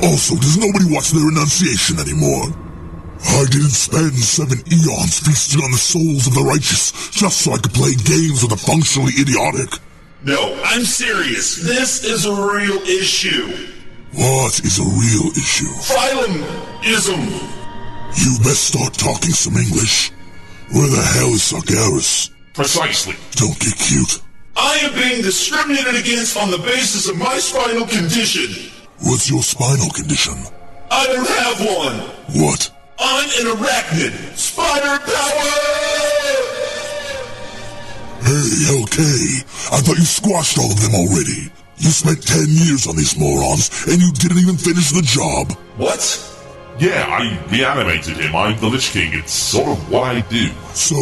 Also, does nobody watch their enunciation anymore? I didn't spend 7 eons feasting on the souls of the righteous just so I could play games with the functionally idiotic. No, I'm serious. This is a real issue. What is a real issue? Phylomism. You best start talking some English. Where the hell is Sargeras? Precisely. Don't get cute. I am being discriminated against on the basis of my spinal condition. What's your spinal condition? I don't have one. What? I'm an arachnid. Spider power! Hey, LK, I thought you squashed all of them already. You spent 10 years on these morons, and you didn't even finish the job. What? Yeah, I reanimated him. I'm the Lich King. It's sort of what I do. So,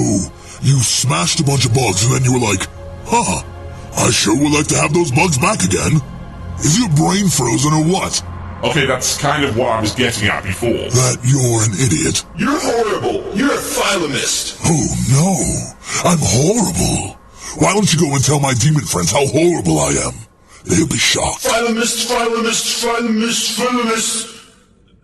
you smashed a bunch of bugs, and then you were like, huh, I sure would like to have those bugs back again. Is your brain frozen or what? Okay, that's kind of what I was getting at before. That you're an idiot. You're horrible. You're a phylomist. Oh no, I'm horrible. Why don't you go and tell my demon friends how horrible I am? They'll be shocked. Phylomist.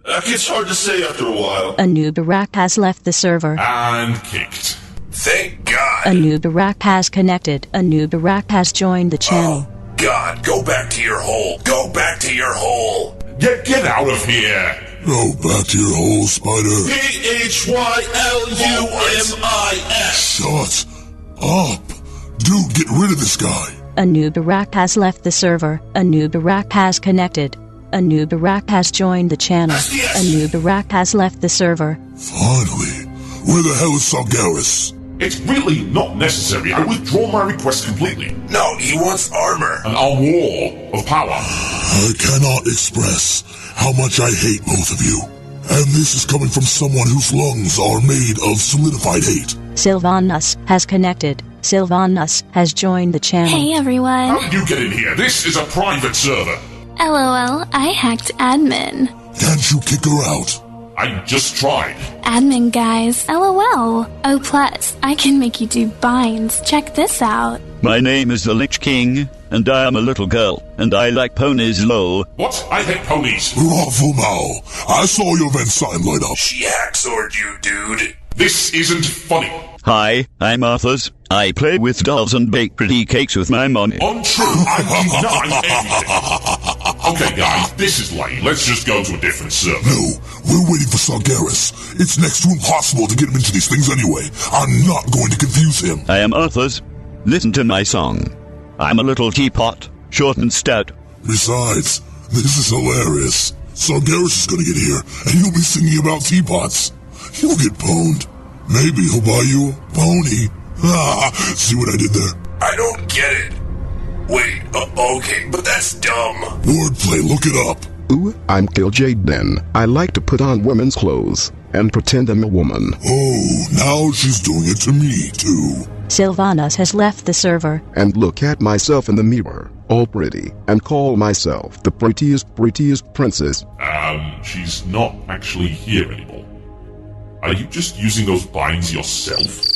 That gets hard to say after a while. A new Barak has left the server. And kicked. Thank God. A new Barak has connected. A new Barak has joined the channel. Oh, God, go back to your hole. Go back to your hole. Get out of here. Go back to your hole, Spider. Phylumis. Shut up. Dude, get rid of this guy. A new Barak has left the server. A new Barak has connected. A new Barak has joined the channel. Yes. A new Barak has left the server. Finally. Where the hell is Sargeras? It's really not necessary. I withdraw my request completely. No, he wants armor. A war of power. I cannot express how much I hate both of you. And this is coming from someone whose lungs are made of solidified hate. Sylvanus has connected. Sylvanus has joined the channel. Hey everyone. How did you get in here? This is a private server. LOL, I hacked admin. Can't you kick her out? I just tried. Admin guys, LOL. Oh plus, I can make you do binds. Check this out. My name is the Lich King, and I am a little girl, and I like ponies lol. What? I hate ponies. Rafflemow, I saw your vent sign light up. She hacksaw you, dude. This isn't funny. Hi, I'm Arthur's. I play with dolls and bake pretty cakes with my money. Untrue. I deny everything. Okay, guys, this is lame. Let's just go to a different server. No, we're waiting for Sargeras. It's next to impossible to get him into these things anyway. I'm not going to confuse him. I am Arthur's. Listen to my song. I'm a little teapot, short and stout. Besides, this is hilarious. Sargeras is gonna get here, and he'll be singing about teapots. You'll get pwned. Maybe he'll buy you a pony. See what I did there? I don't get it. Wait, okay, but that's dumb. Wordplay, look it up. Ooh, I'm Kill Jaden. I like to put on women's clothes and pretend I'm a woman. Oh, now she's doing it to me, too. Sylvanus has left the server. And look at myself in the mirror, all pretty, and call myself the prettiest princess. She's not actually here anymore. Are you just using those binds yourself?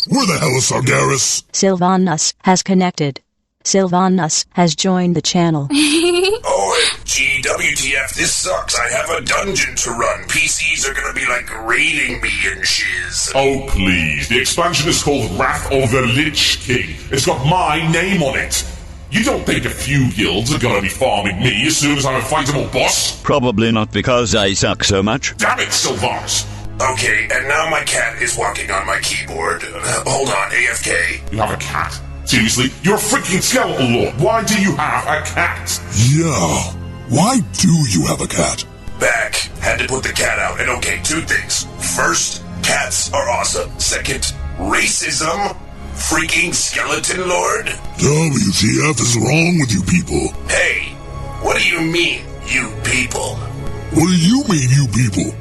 Where the hell is Sargeras? Sylvanus has connected. Sylvanus has joined the channel. OMG, WTF, this sucks. I have a dungeon to run. PCs are gonna be like raiding me and shiz. Oh, please. The expansion is called Wrath of the Lich King. It's got my name on it. You don't think a few guilds are gonna be farming me as soon as I'm a fightable boss? Probably not because I suck so much. Damn it, Sylvanus. Okay, and now my cat is walking on my keyboard. Hold on, AFK. You have a cat? Seriously? You're a freaking skeletal lord. Why do you have a cat? Yeah. Why do you have a cat? Back. Had to put the cat out. And okay, 2 things. First, cats are awesome. Second, racism. Freaking skeleton lord. WTF is wrong with you people? Hey, what do you you mean, you people? What do you mean, you people?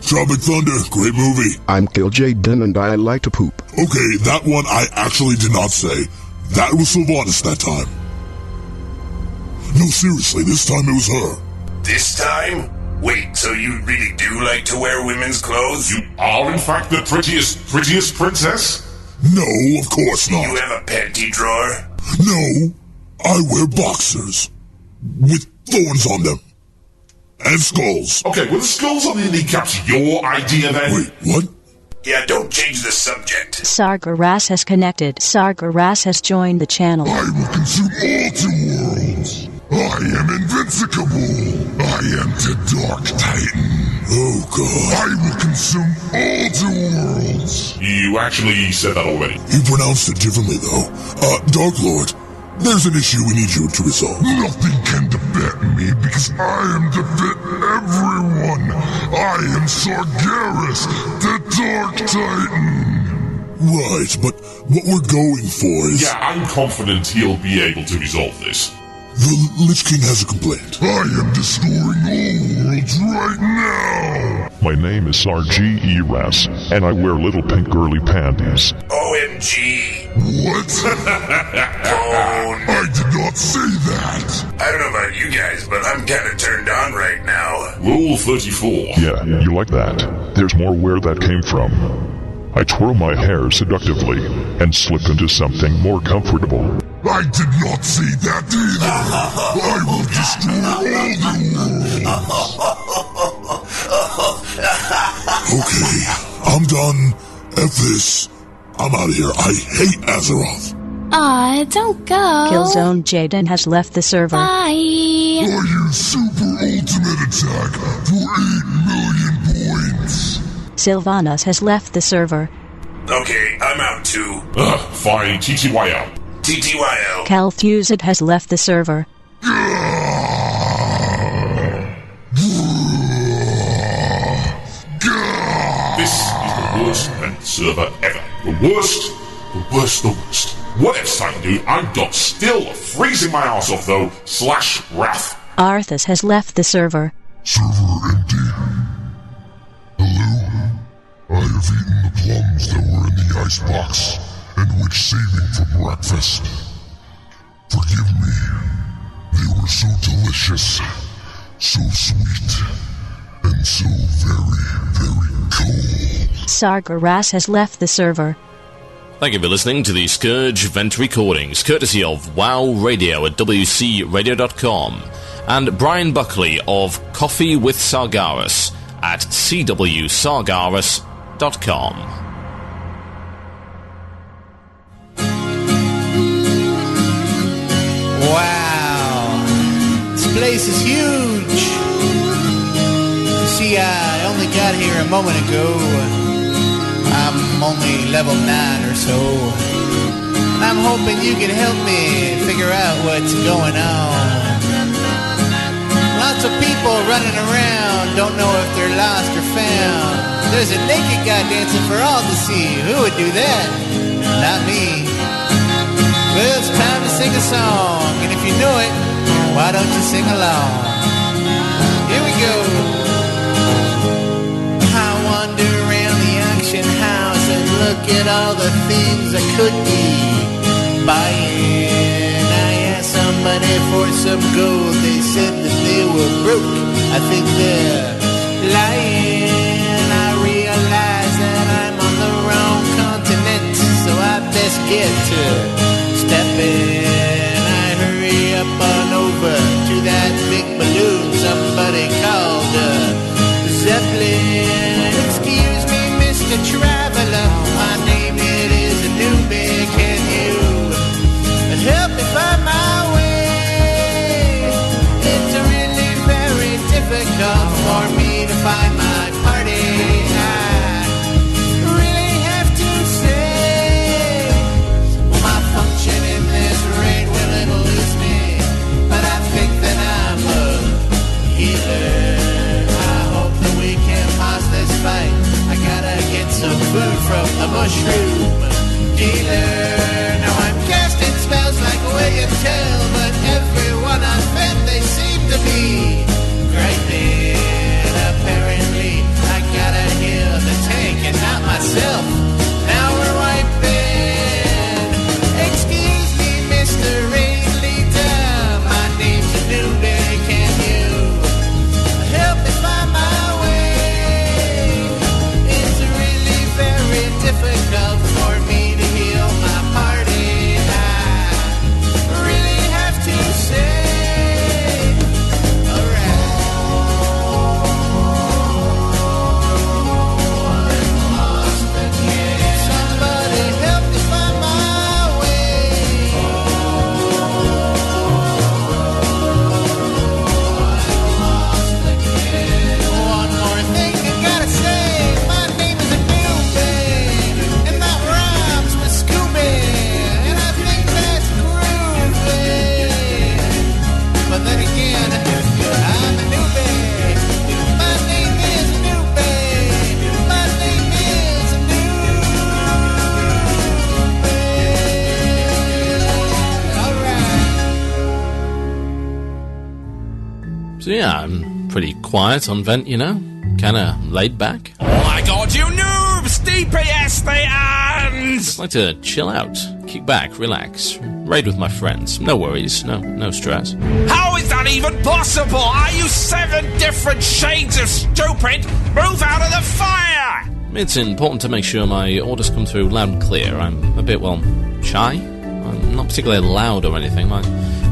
Tropic Thunder, great movie. I'm Kill Jaden and I like to poop. Okay, that one I actually did not say. That was Sylvanas that time. No, seriously, this time it was her. This time? Wait, so you really do like to wear women's clothes? You are, in fact, the prettiest princess? No, of course not. You have a panty drawer? No, I wear boxers. With thorns on them. And skulls. Okay, well, the skulls on the kneecaps your idea then? Wait, what? Yeah, don't change the subject. Sargeras has connected. Sargeras has joined the channel. I will consume all 2 worlds. I am invincible. I am the Dark Titan. Oh God. I will consume all 2 worlds. You actually said that already. You pronounced it differently though. Dark Lord, there's an issue we need you to resolve. Nothing can defeat me because I am defeat everyone. I am Sargeras, the Dark Titan. Right, but what we're going for is... Yeah, I'm confident he'll be able to resolve this. The Lich King has a complaint. I am destroying all worlds right now. My name is Sargeras, and I wear little pink girly panties. OMG. What? I did not say that. I don't know about you guys, but I'm kind of turned on right now. Rule 34. Yeah, you like that. There's more where that came from. I twirl my hair seductively and slip into something more comfortable. I did not say that either. I will destroy all the worlds. Okay, I'm done. F this. I'm out of here. I hate Azeroth. Aw, don't go. Killzone Jaden has left the server. Bye. I use super ultimate attack for 8 million points. Sylvanas has left the server. Okay, I'm out too. Fine, TTYL. TTYL. Calthused has left the server. This is the worst vent server ever. The worst. What else I can do? I'm done. Still freezing my ass off though. /wrath. Arthas has left the server. Server empty. Hello? I have eaten the plums that were in the icebox, and which saving for breakfast. Forgive me. They were so delicious, so sweet, and so very, very cold. Sargeras has left the server. Thank you for listening to the Scourge Vent Recordings, courtesy of WoW Radio at WCRadio.com, and Brian Buckley of Coffee with Sargeras at CWSargeras.com. Wow, this place is huge. You see, I only got here a moment ago. I'm only level 9 or so. And I'm hoping you can help me figure out what's going on. Lots of people running around, don't know if they're lost or found. There's a naked guy dancing for all to see. Who would do that? Not me. Well, it's time to sing a song, and if you know it, why don't you sing along? Here we go. I wander around the auction house and look at all the things I could be buying. I asked somebody for some gold, they said that they were broke. I think they're lying. I realize that I'm on the wrong continent, so I best get to stepping. I hurry up on over to that big balloon somebody called Zeppelin. Excuse me, Mr. Traveler, my name it is Anubis. Can you help me find my way? It's really very difficult for me to find my party. I really have to say, well, my So yeah, I'm pretty quiet on Vent, you know? Kinda laid back. Oh my god, you noobs! DPS the ends! Just like to chill out, kick back, relax, raid with my friends. No worries, no stress. How is that even possible? Are you 7 different shades of stupid? Move out of the fire! It's important to make sure my orders come through loud and clear. I'm a bit, well, shy. I'm not particularly loud or anything. My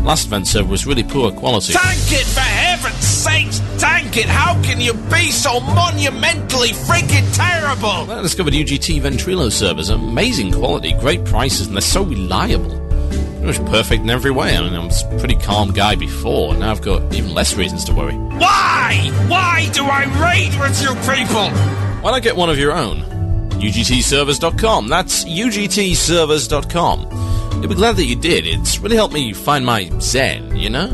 last Vent server was really poor quality. Tank it, for heaven's sakes! Tank it! How can you be so monumentally freaking terrible? I discovered UGT Ventrilo servers. Amazing quality, great prices, and they're so reliable. Pretty much perfect in every way. I mean, I was a pretty calm guy before, and now I've got even less reasons to worry. Why? Why do I raid with you people? Why not get one of your own? UGTservers.com. That's UGTservers.com. You'll be glad that you did. It's really helped me find my zen, you know?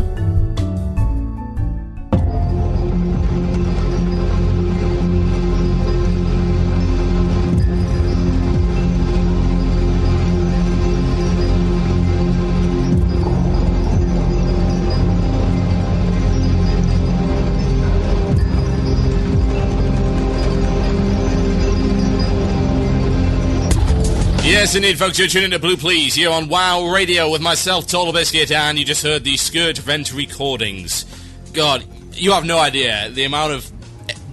Yes, indeed, folks, you're tuning to Blue Plz here on WoW Radio with myself, TotalBiscuit, and you just heard the Scourge Vent Recordings. God, you have no idea the amount of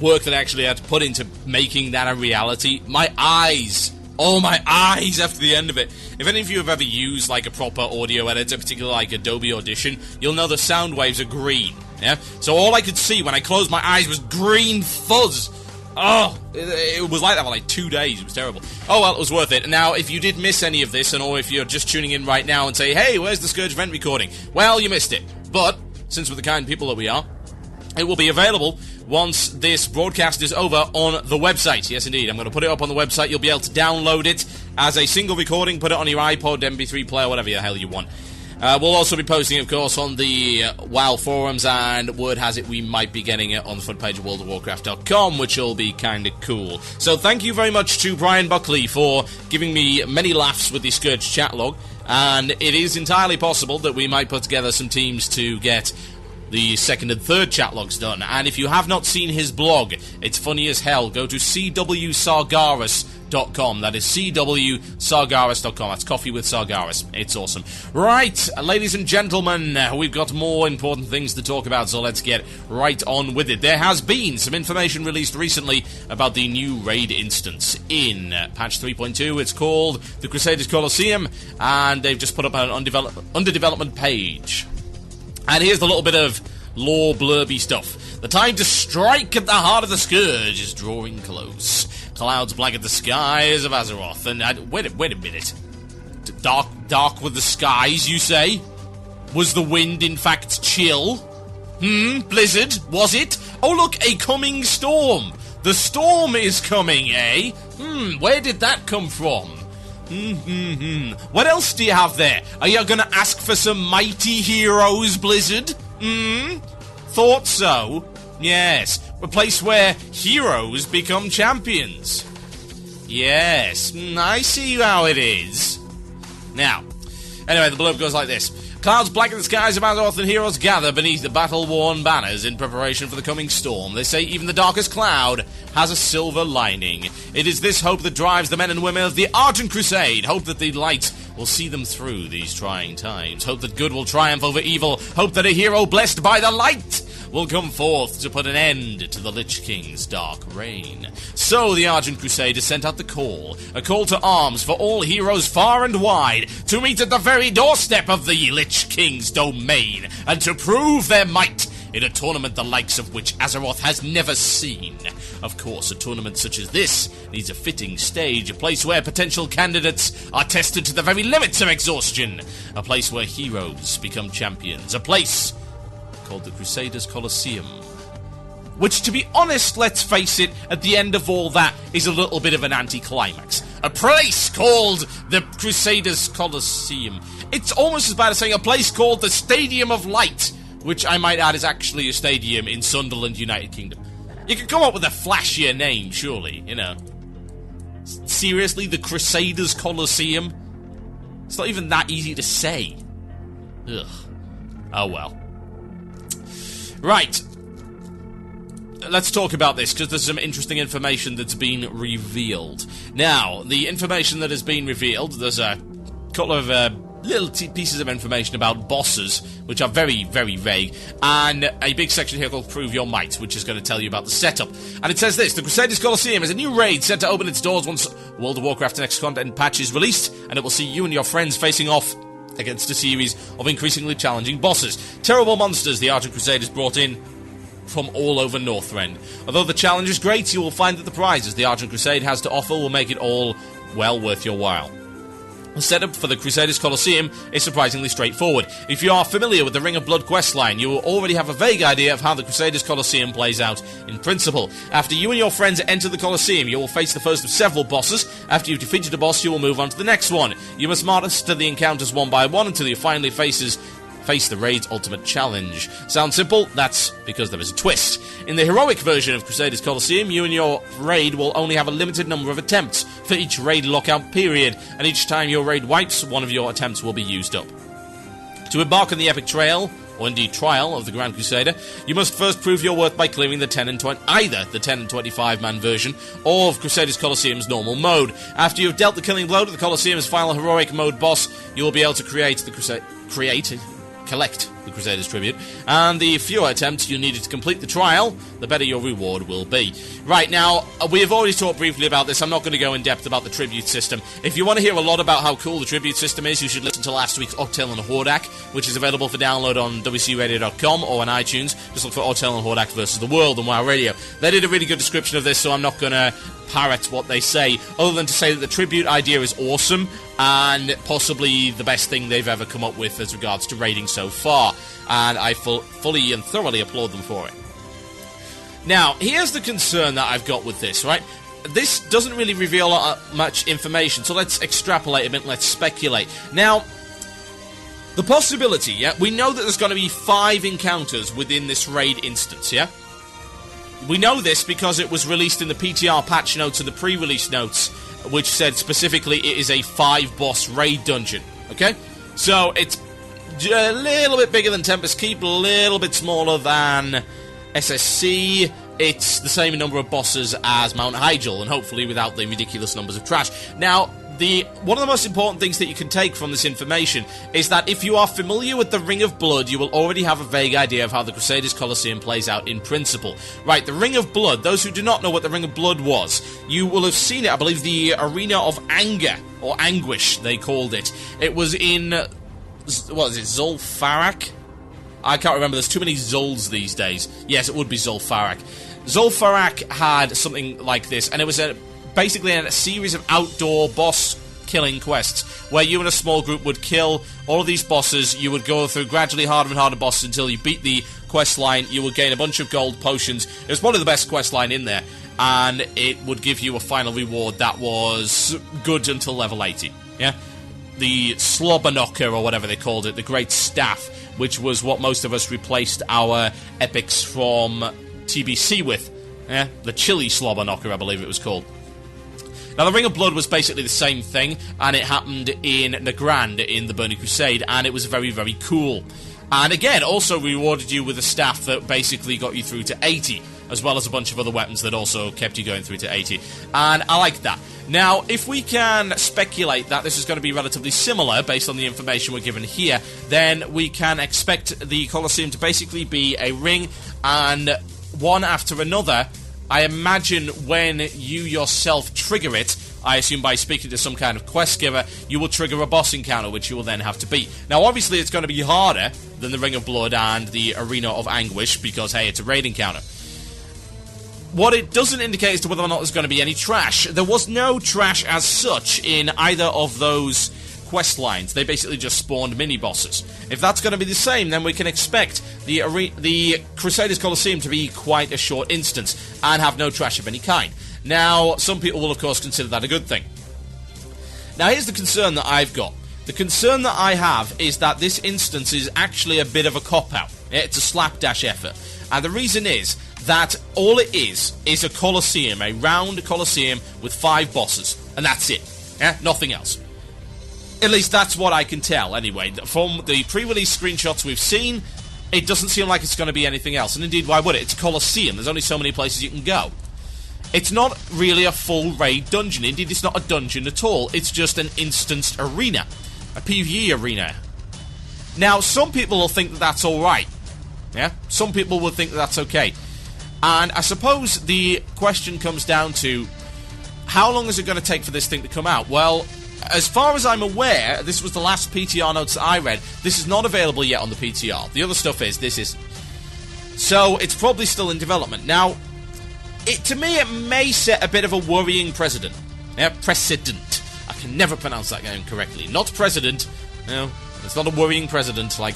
work that I actually had to put into making that a reality. My eyes, oh my eyes after the end of it. If any of you have ever used like a proper audio editor, particularly like Adobe Audition, you'll know the sound waves are green, yeah? So all I could see when I closed my eyes was green fuzz. Oh, it was like that for like 2 days. It was terrible. Oh, well, it was worth it. Now, if you did miss any of this, and or if you're just tuning in right now and say, hey, where's the Scourge Vent recording? Well, you missed it. But, since we're the kind of people that we are, it will be available once this broadcast is over on the website. Yes, indeed. I'm going to put it up on the website. You'll be able to download it as a single recording, put it on your iPod, MP3 player, whatever the hell you want. We'll also be posting, of course, on the WoW forums, and word has it we might be getting it on the front page of WorldOfWarcraft.com, which will be kind of cool. So thank you very much to Brian Buckley for giving me many laughs with the Scourge chat log, and it is entirely possible that we might put together some teams to get the second and third chat logs done. And if you have not seen his blog, it's funny as hell. Go to cwsargaris.com. That is cwsargaris.com. That's Coffee with Sargaris. It's awesome. Right, ladies and gentlemen, we've got more important things to talk about, so let's get right on with it. There has been some information released recently about the new raid instance in patch 3.2. It's called the Crusaders Colosseum, and they've just put up an under development page. And here's the little bit of lore blurby stuff. The time to strike at the heart of the Scourge is drawing close. Clouds blacken the skies of Azeroth. And wait a minute. Dark with the skies, you say? Was the wind in fact chill? Blizzard, was it? Oh look, a coming storm. The storm is coming, eh? Where did that come from? What else do you have there? Are you gonna ask for some mighty heroes, Blizzard? Thought so. Yes, a place where heroes become champions. Yes, I see how it is. Now, anyway, the blurb goes like this. Clouds blacken the skies of Azeroth and heroes gather beneath the battle-worn banners in preparation for the coming storm. They say even the darkest cloud has a silver lining. It is this hope that drives the men and women of the Argent Crusade. Hope that the light will see them through these trying times. Hope that good will triumph over evil. Hope that a hero blessed by the light will come forth to put an end to the Lich King's dark reign. So the Argent Crusade has sent out the call, a call to arms for all heroes far and wide, to meet at the very doorstep of the Lich King's domain, and to prove their might in a tournament the likes of which Azeroth has never seen. Of course, a tournament such as this needs a fitting stage, a place where potential candidates are tested to the very limits of exhaustion, a place where heroes become champions, a place called the Crusaders Colosseum. Which, to be honest, let's face it, at the end of all that is a little bit of an anticlimax. A place called the Crusaders Colosseum. It's almost as bad as saying a place called the Stadium of Light, which I might add is actually a stadium in Sunderland, United Kingdom. You could come up with a flashier name, surely, you know. Seriously, the Crusaders Colosseum? It's not even that easy to say. Ugh. Oh well. Right, let's talk about this, because there's some interesting information that's been revealed. Now, the information that has been revealed, there's a couple of little pieces of information about bosses, which are very, very vague, and a big section here called Prove Your Might, which is going to tell you about the setup. And it says this: the Crusaders Colosseum is a new raid set to open its doors once World of Warcraft's next content patch is released, and it will see you and your friends facing off against a series of increasingly challenging bosses. Terrible monsters the Argent Crusaders brought in from all over Northrend. Although the challenge is great, you will find that the prizes the Argent Crusade has to offer will make it all well worth your while. The setup for the Crusaders Colosseum is surprisingly straightforward. If you are familiar with the Ring of Blood questline, you will already have a vague idea of how the Crusaders Colosseum plays out in principle. After you and your friends enter the Colosseum, you will face the first of several bosses. After you've defeated a boss, you will move on to the next one. You must master the encounters one by one until you finally face the raid's ultimate challenge. Sounds simple? That's because there is a twist. In the heroic version of Crusaders Colosseum, you and your raid will only have a limited number of attempts for each raid lockout period, and each time your raid wipes, one of your attempts will be used up. To embark on the epic trail, or indeed trial, of the Grand Crusader, you must first prove your worth by clearing the 10 and 20, either the 10 and 25 man version or of Crusaders Colosseum's normal mode. After you've dealt the killing blow to the Colosseum's final heroic mode boss, you will be able to collect the Crusaders tribute, and the fewer attempts you needed to complete the trial, the better your reward will be. Right, now, we have already talked briefly about this. I'm not going to go in depth about the tribute system. If you want to hear a lot about how cool the tribute system is, you should listen to last week's Octel and Hordak, which is available for download on wcradio.com or on iTunes. Just look for Octel and Hordak versus the World on WoW Radio. They did a really good description of this, so I'm not going to parrot what they say, other than to say that the tribute idea is awesome and possibly the best thing they've ever come up with as regards to raiding so far, and I fully and thoroughly applaud them for it. Now, here's the concern that I've got with this, right? This doesn't really reveal much information, so let's extrapolate a bit, let's speculate. Now, the possibility, yeah, we know that there's going to be 5 encounters within this raid instance, yeah? We know this because it was released in the PTR patch notes and the pre-release notes, which said specifically it is a 5-boss raid dungeon, okay? So it's a little bit bigger than Tempest Keep, a little bit smaller than SSC. It's the same number of bosses as Mount Hyjal, and hopefully without the ridiculous numbers of trash. Now, one of the most important things that you can take from this information is that if you are familiar with the Ring of Blood, you will already have a vague idea of how the Crusaders Colosseum plays out in principle. Right, the Ring of Blood, those who do not know what the Ring of Blood was, you will have seen it, I believe, the Arena of Anger, or Anguish, they called it. It was in, what is it, Zul'Farrak? I can't remember, there's too many Zuls these days. Yes, it would be Zul'Farrak. Zul'Farrak had something like this, and it was basically a series of outdoor boss killing quests where you and a small group would kill all of these bosses. You would go through gradually harder and harder bosses until you beat the quest line. You would gain a bunch of gold potions. It was one of the best quest line in there, and it would give you a final reward that was good until level 80. Yeah, the Slobber Knocker, or whatever they called it, the Great Staff, which was what most of us replaced our epics from TBC with. Yeah, the Chili Slobber Knocker, I believe it was called. Now, the Ring of Blood was basically the same thing, and it happened in Nagrand in the Burning Crusade, and it was very, very cool. And again, also rewarded you with a staff that basically got you through to 80, as well as a bunch of other weapons that also kept you going through to 80. And I like that. Now, if we can speculate that this is going to be relatively similar, based on the information we're given here, then we can expect the Colosseum to basically be a ring, and one after another. I imagine when you yourself trigger it, I assume by speaking to some kind of quest giver, you will trigger a boss encounter, which you will then have to beat. Now, obviously, it's going to be harder than the Ring of Blood and the Arena of Anguish, because, hey, it's a raid encounter. What it doesn't indicate as to whether or not there's going to be any trash. There was no trash as such in either of those quest lines. They basically just spawned mini-bosses. If that's going to be the same, then we can expect the Crusaders Colosseum to be quite a short instance and have no trash of any kind. Now, some people will, of course, consider that a good thing. Now, here's the concern that I've got. The concern that I have is that this instance is actually a bit of a cop-out. It's a slapdash effort. And the reason is that all it is a Colosseum, a round Colosseum with 5 bosses. And that's it. Yeah? Nothing else. At least that's what I can tell, anyway. From the pre-release screenshots we've seen, it doesn't seem like it's going to be anything else. And indeed, why would it? It's a Colosseum. There's only so many places you can go. It's not really a full raid dungeon. Indeed, it's not a dungeon at all. It's just an instanced arena. A PvE arena. Now, some people will think that that's alright. Yeah? Some people will think that that's okay. And I suppose the question comes down to, how long is it going to take for this thing to come out? Well, as far as I'm aware, this was the last PTR notes that I read, this is not available yet on the PTR. The other stuff is, this isn't. So, it's probably still in development. Now, to me, it may set a bit of a worrying precedent. Yeah, precedent. I can never pronounce that name correctly. Not president. No, it's not a worrying precedent like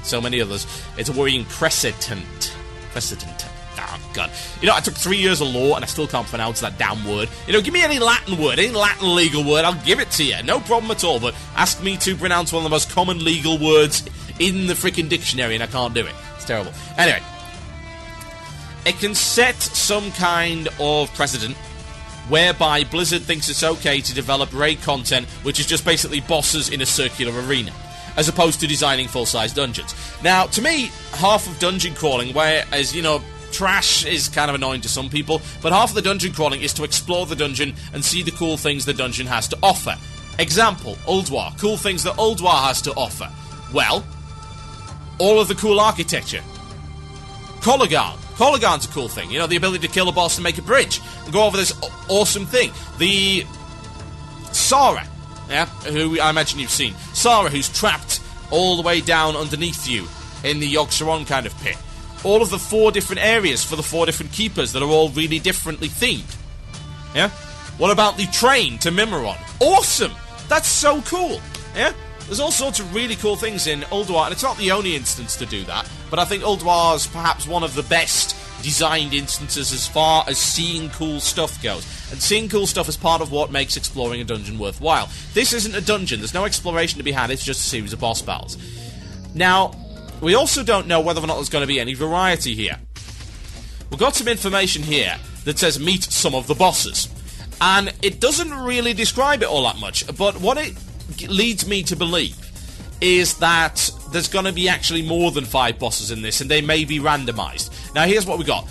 so many others. It's a worrying precedent. Precedent. Oh, God. You know, I took 3 years of law and I still can't pronounce that damn word. You know, give me any Latin word, any Latin legal word, I'll give it to you. No problem at all, but ask me to pronounce one of the most common legal words in the freaking dictionary and I can't do it. It's terrible. Anyway. It can set some kind of precedent whereby Blizzard thinks it's okay to develop raid content which is just basically bosses in a circular arena, as opposed to designing full-size dungeons. Now, to me, half of dungeon crawling, whereas, you know, trash is kind of annoying to some people, but half of the dungeon crawling is to explore the dungeon and see the cool things the dungeon has to offer. Example, Ulduar. Cool things that Ulduar has to offer. Well, all of the cool architecture. Kolaghan. Kolaghan's a cool thing. You know, the ability to kill a boss and make a bridge and go over this awesome thing. The Sara, yeah, who I imagine you've seen. Sara, who's trapped all the way down underneath you in the Yogg-Saron kind of pit. All of the 4 different areas for the 4 different keepers that are all really differently themed. Yeah? What about the train to Mimiron? Awesome! That's so cool! Yeah? There's all sorts of really cool things in Ulduar, and it's not the only instance to do that, but I think Ulduar is perhaps one of the best designed instances as far as seeing cool stuff goes. And seeing cool stuff is part of what makes exploring a dungeon worthwhile. This isn't a dungeon, there's no exploration to be had, it's just a series of boss battles. Now, we also don't know whether or not there's going to be any variety here. We've got some information here that says meet some of the bosses. And it doesn't really describe it all that much, but what it leads me to believe is that there's going to be actually more than 5 bosses in this, and they may be randomized. Now, here's what we got.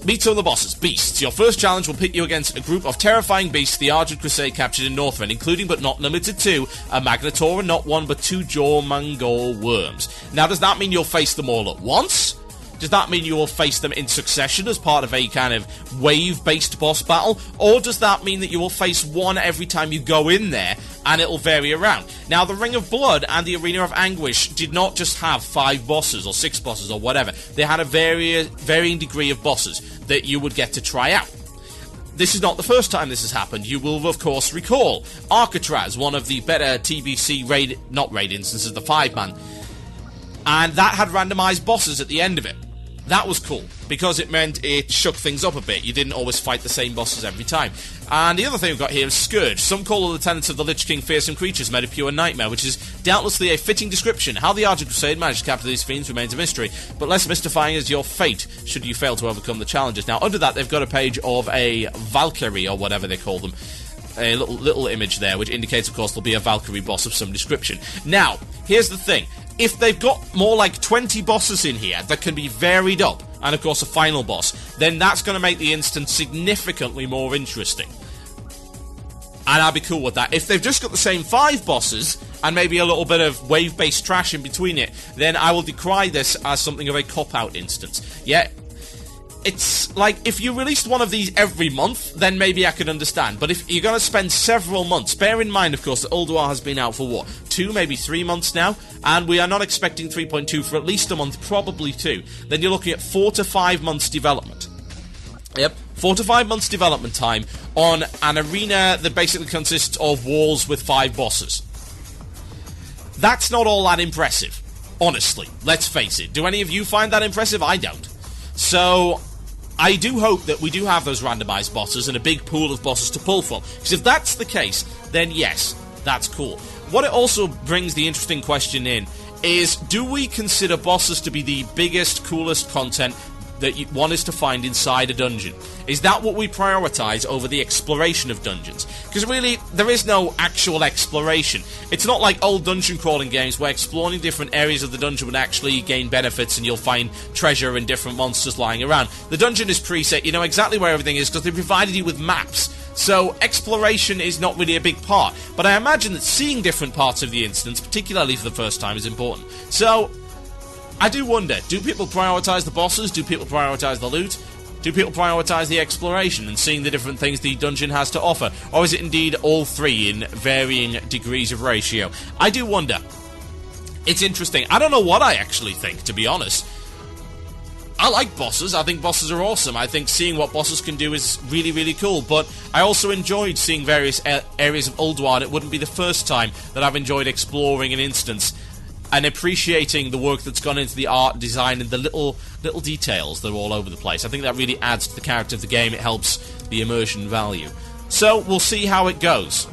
Meet some of the bosses. Beasts. Your first challenge will pit you against a group of terrifying beasts the Argent Crusade captured in Northrend, including but not limited to a Magnetor and not 1 but 2 Jormungandr worms. Now, does that mean you'll face them all at once? Does that mean you will face them in succession as part of a kind of wave-based boss battle? Or does that mean that you will face one every time you go in there, and it'll vary around? Now, the Ring of Blood and the Arena of Anguish did not just have 5 bosses, or 6 bosses, or whatever. They had a varying degree of bosses that you would get to try out. This is not the first time this has happened. You will, of course, recall Arcatraz, one of the better TBC not raid instances, the 5-man. And that had randomized bosses at the end of it. That was cool, because it meant it shook things up a bit. You didn't always fight the same bosses every time. And the other thing we've got here is Scourge. Some call the lieutenants of the Lich King fearsome creatures made a pure nightmare, which is doubtlessly a fitting description. How the Argent Crusade managed to capture these fiends remains a mystery, but less mystifying is your fate, should you fail to overcome the challenges. Now, under that, they've got a page of a Valkyrie, or whatever they call them. A little image there, which indicates, of course, there'll be a Valkyrie boss of some description. Now, here's the thing. If they've got more like 20 bosses in here that can be varied up, and of course a final boss, then that's going to make the instance significantly more interesting. And I'll be cool with that. If they've just got the same 5 bosses, and maybe a little bit of wave-based trash in between it, then I will decry this as something of a cop-out instance. Yeah, it's like, if you released one of these every month, then maybe I could understand. But if you're going to spend several months, bear in mind, of course, that Ulduar has been out for, what, 2, maybe 3 months now? And we are not expecting 3.2 for at least a month, probably 2. Then you're looking at 4 to 5 months development. Yep, 4 to 5 months development time on an arena that basically consists of walls with 5 bosses. That's not all that impressive, honestly. Let's face it. Do any of you find that impressive? I don't. So I do hope that we do have those randomized bosses and a big pool of bosses to pull from. Because if that's the case, then yes, that's cool. What it also brings the interesting question in is, do we consider bosses to be the biggest, coolest content that one is to find inside a dungeon? Is that what we prioritize over the exploration of dungeons? Because really, there is no actual exploration. It's not like old dungeon crawling games where exploring different areas of the dungeon would actually gain benefits and you'll find treasure and different monsters lying around. The dungeon is preset, you know exactly where everything is because they provided you with maps. So exploration is not really a big part. But I imagine that seeing different parts of the instance, particularly for the first time, is important. So I do wonder, do people prioritize the bosses? Do people prioritize the loot? Do people prioritize the exploration and seeing the different things the dungeon has to offer? Or is it indeed all three in varying degrees of ratio? I do wonder. It's interesting. I don't know what I actually think, to be honest. I like bosses. I think bosses are awesome. I think seeing what bosses can do is really, really cool. But I also enjoyed seeing various areas of Ulduar. It wouldn't be the first time that I've enjoyed exploring an instance and appreciating the work that's gone into the art, design, and the little details that are all over the place. I think that really adds to the character of the game. It helps the immersion value. So, we'll see how it goes.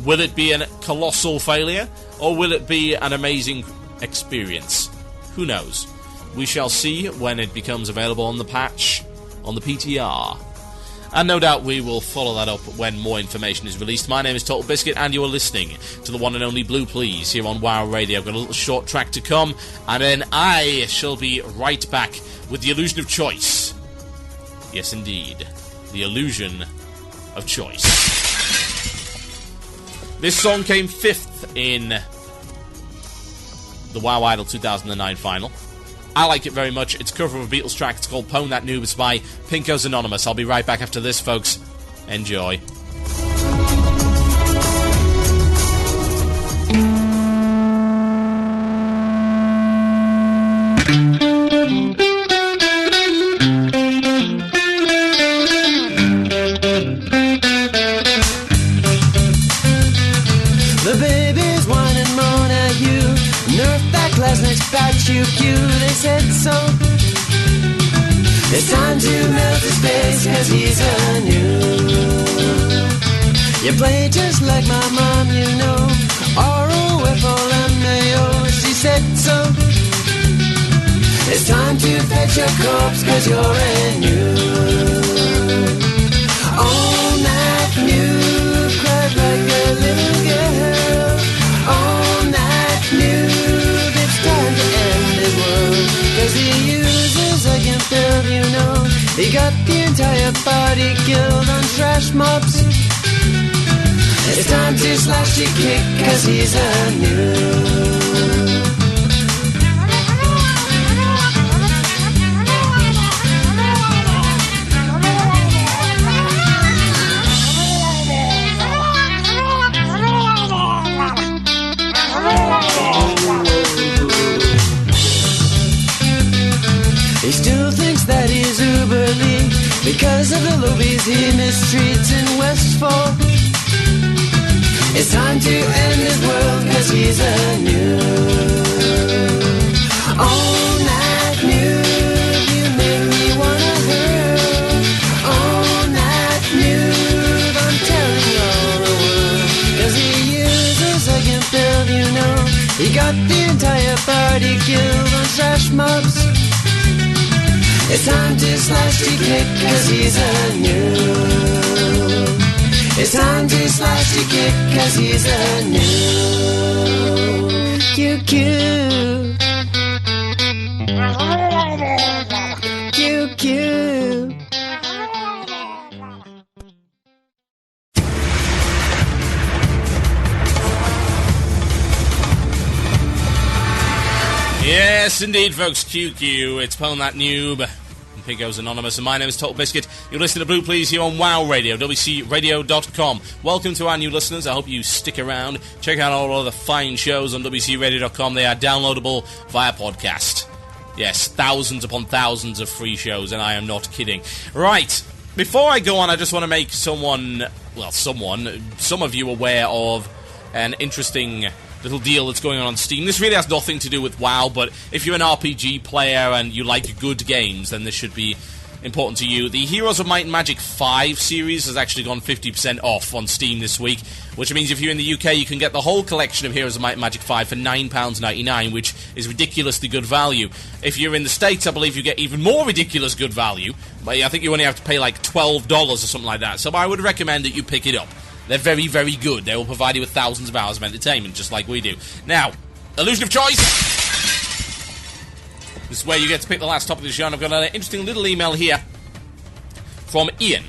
Will it be a colossal failure, or will it be an amazing experience? Who knows? We shall see when it becomes available on the patch, on the PTR. And no doubt we will follow that up when more information is released. My name is TotalBiscuit, and you are listening to the one and only Blue Plz here on WoW Radio. I've got a little short track to come, and then I shall be right back with the illusion of choice. Yes, indeed. The illusion of choice. This song came 5th in the WoW Idol 2009 final. I like it very much. It's a cover of a Beatles track. It's called Pwn That Noob. It's by Pinko's Anonymous. I'll be right back after this, folks. Enjoy. The babies whine and moan at you. Nerf that glass next batch you cue. They said so. It's time to melt his face, cause he's a noob. You play just like my mom, you know. R-O-F-O-L-M-A-O. She said so. It's time to fetch your corpse, cause you're a noob. On that noob, cried like a little girl. On that noob, it's time to end his world. Cause he uses a gimp build, you know. He got the entire party killed on trash mobs. It's time to slash your kick, cause he's a noob. He still thinks that he's uberly because of the lobies he mistreats in Westfall. It's time to end his world cause he's a noob. On that noob, you make me wanna hurl. On that noob, I'm telling all the world. Cause he uses a gimp build, you know. He got the entire party killed on trash mobs. It's time to slash the kick cause he's a noob. It's time to slash the kick cause he's a noob. Q-Q. Q-Q. Yes, indeed, folks. QQ. It's Pwn That Noob. Pinko's Anonymous, and my name is TotalBiscuit. You're listening to Blue Plz here on WoW Radio, WCRadio.com. Welcome to our new listeners. I hope you stick around. Check out all other fine shows on WCRadio.com. They are downloadable via podcast. Yes, thousands upon thousands of free shows, and I am not kidding. Right, before I go on, I just want to make some of you aware of an interesting little deal that's going on Steam. This really has nothing to do with WoW, but if you're an RPG player and you like good games, then this should be important to you, the Heroes of Might and Magic 5 series has actually gone 50% off on Steam this week, which means if you're in the UK, you can get the whole collection of Heroes of Might and Magic 5 for £9.99, which is ridiculously good value. If you're in the States, I believe you get even more ridiculous good value, but I think you only have to pay like $12 or something like that, so I would recommend that you pick it up. They're very, very good. They will provide you with thousands of hours of entertainment, just like we do. Now, Illusion of Choice! This is where you get to pick the last topic of the show, and I've got an interesting little email here from Ian,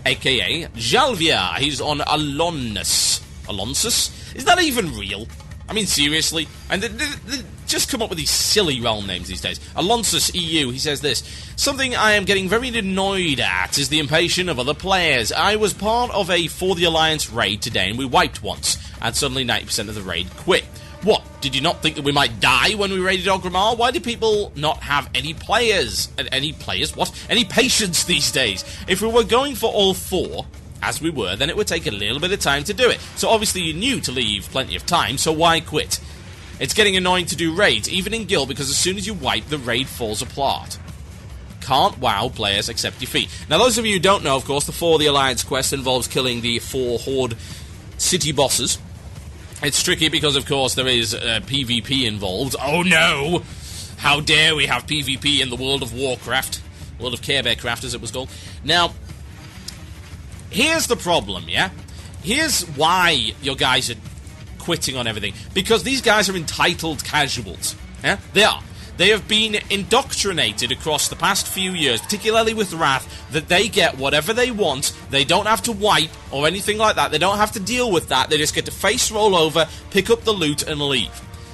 a.k.a. Jalvia. He's on Alonsus. Alonsus? Is that even real? I mean, seriously? And they just come up with these silly realm names these days. Alonsus EU, he says this. Something I am getting very annoyed at is the impatience of other players. I was part of a For the Alliance raid today, and we wiped once, and suddenly 90% of the raid quit. What? Did you not think that we might die when we raided Orgrimmar? Why do people not have any players? Any players? What? Any patience these days? If we were going for all 4, as we were, then it would take a little bit of time to do it. So obviously you knew to leave plenty of time, so why quit? It's getting annoying to do raids, even in Guild, because as soon as you wipe, the raid falls apart. Can't WoW players accept defeat. Now, those of you who don't know, of course, the For the Alliance quest involves killing the 4 Horde city bosses. It's tricky because, of course, there is PvP involved. Oh no! How dare we have PvP in the World of Warcraft? World of Care Bear Craft, as it was called. Now, here's the problem, yeah? Here's why your guys are quitting on everything. Because these guys are entitled casuals. Yeah? They are. They have been indoctrinated across the past few years, particularly with Wrath, that they get whatever they want. They don't have to wipe or anything like that. They don't have to deal with that. They just get to face roll over, pick up the loot, and leave.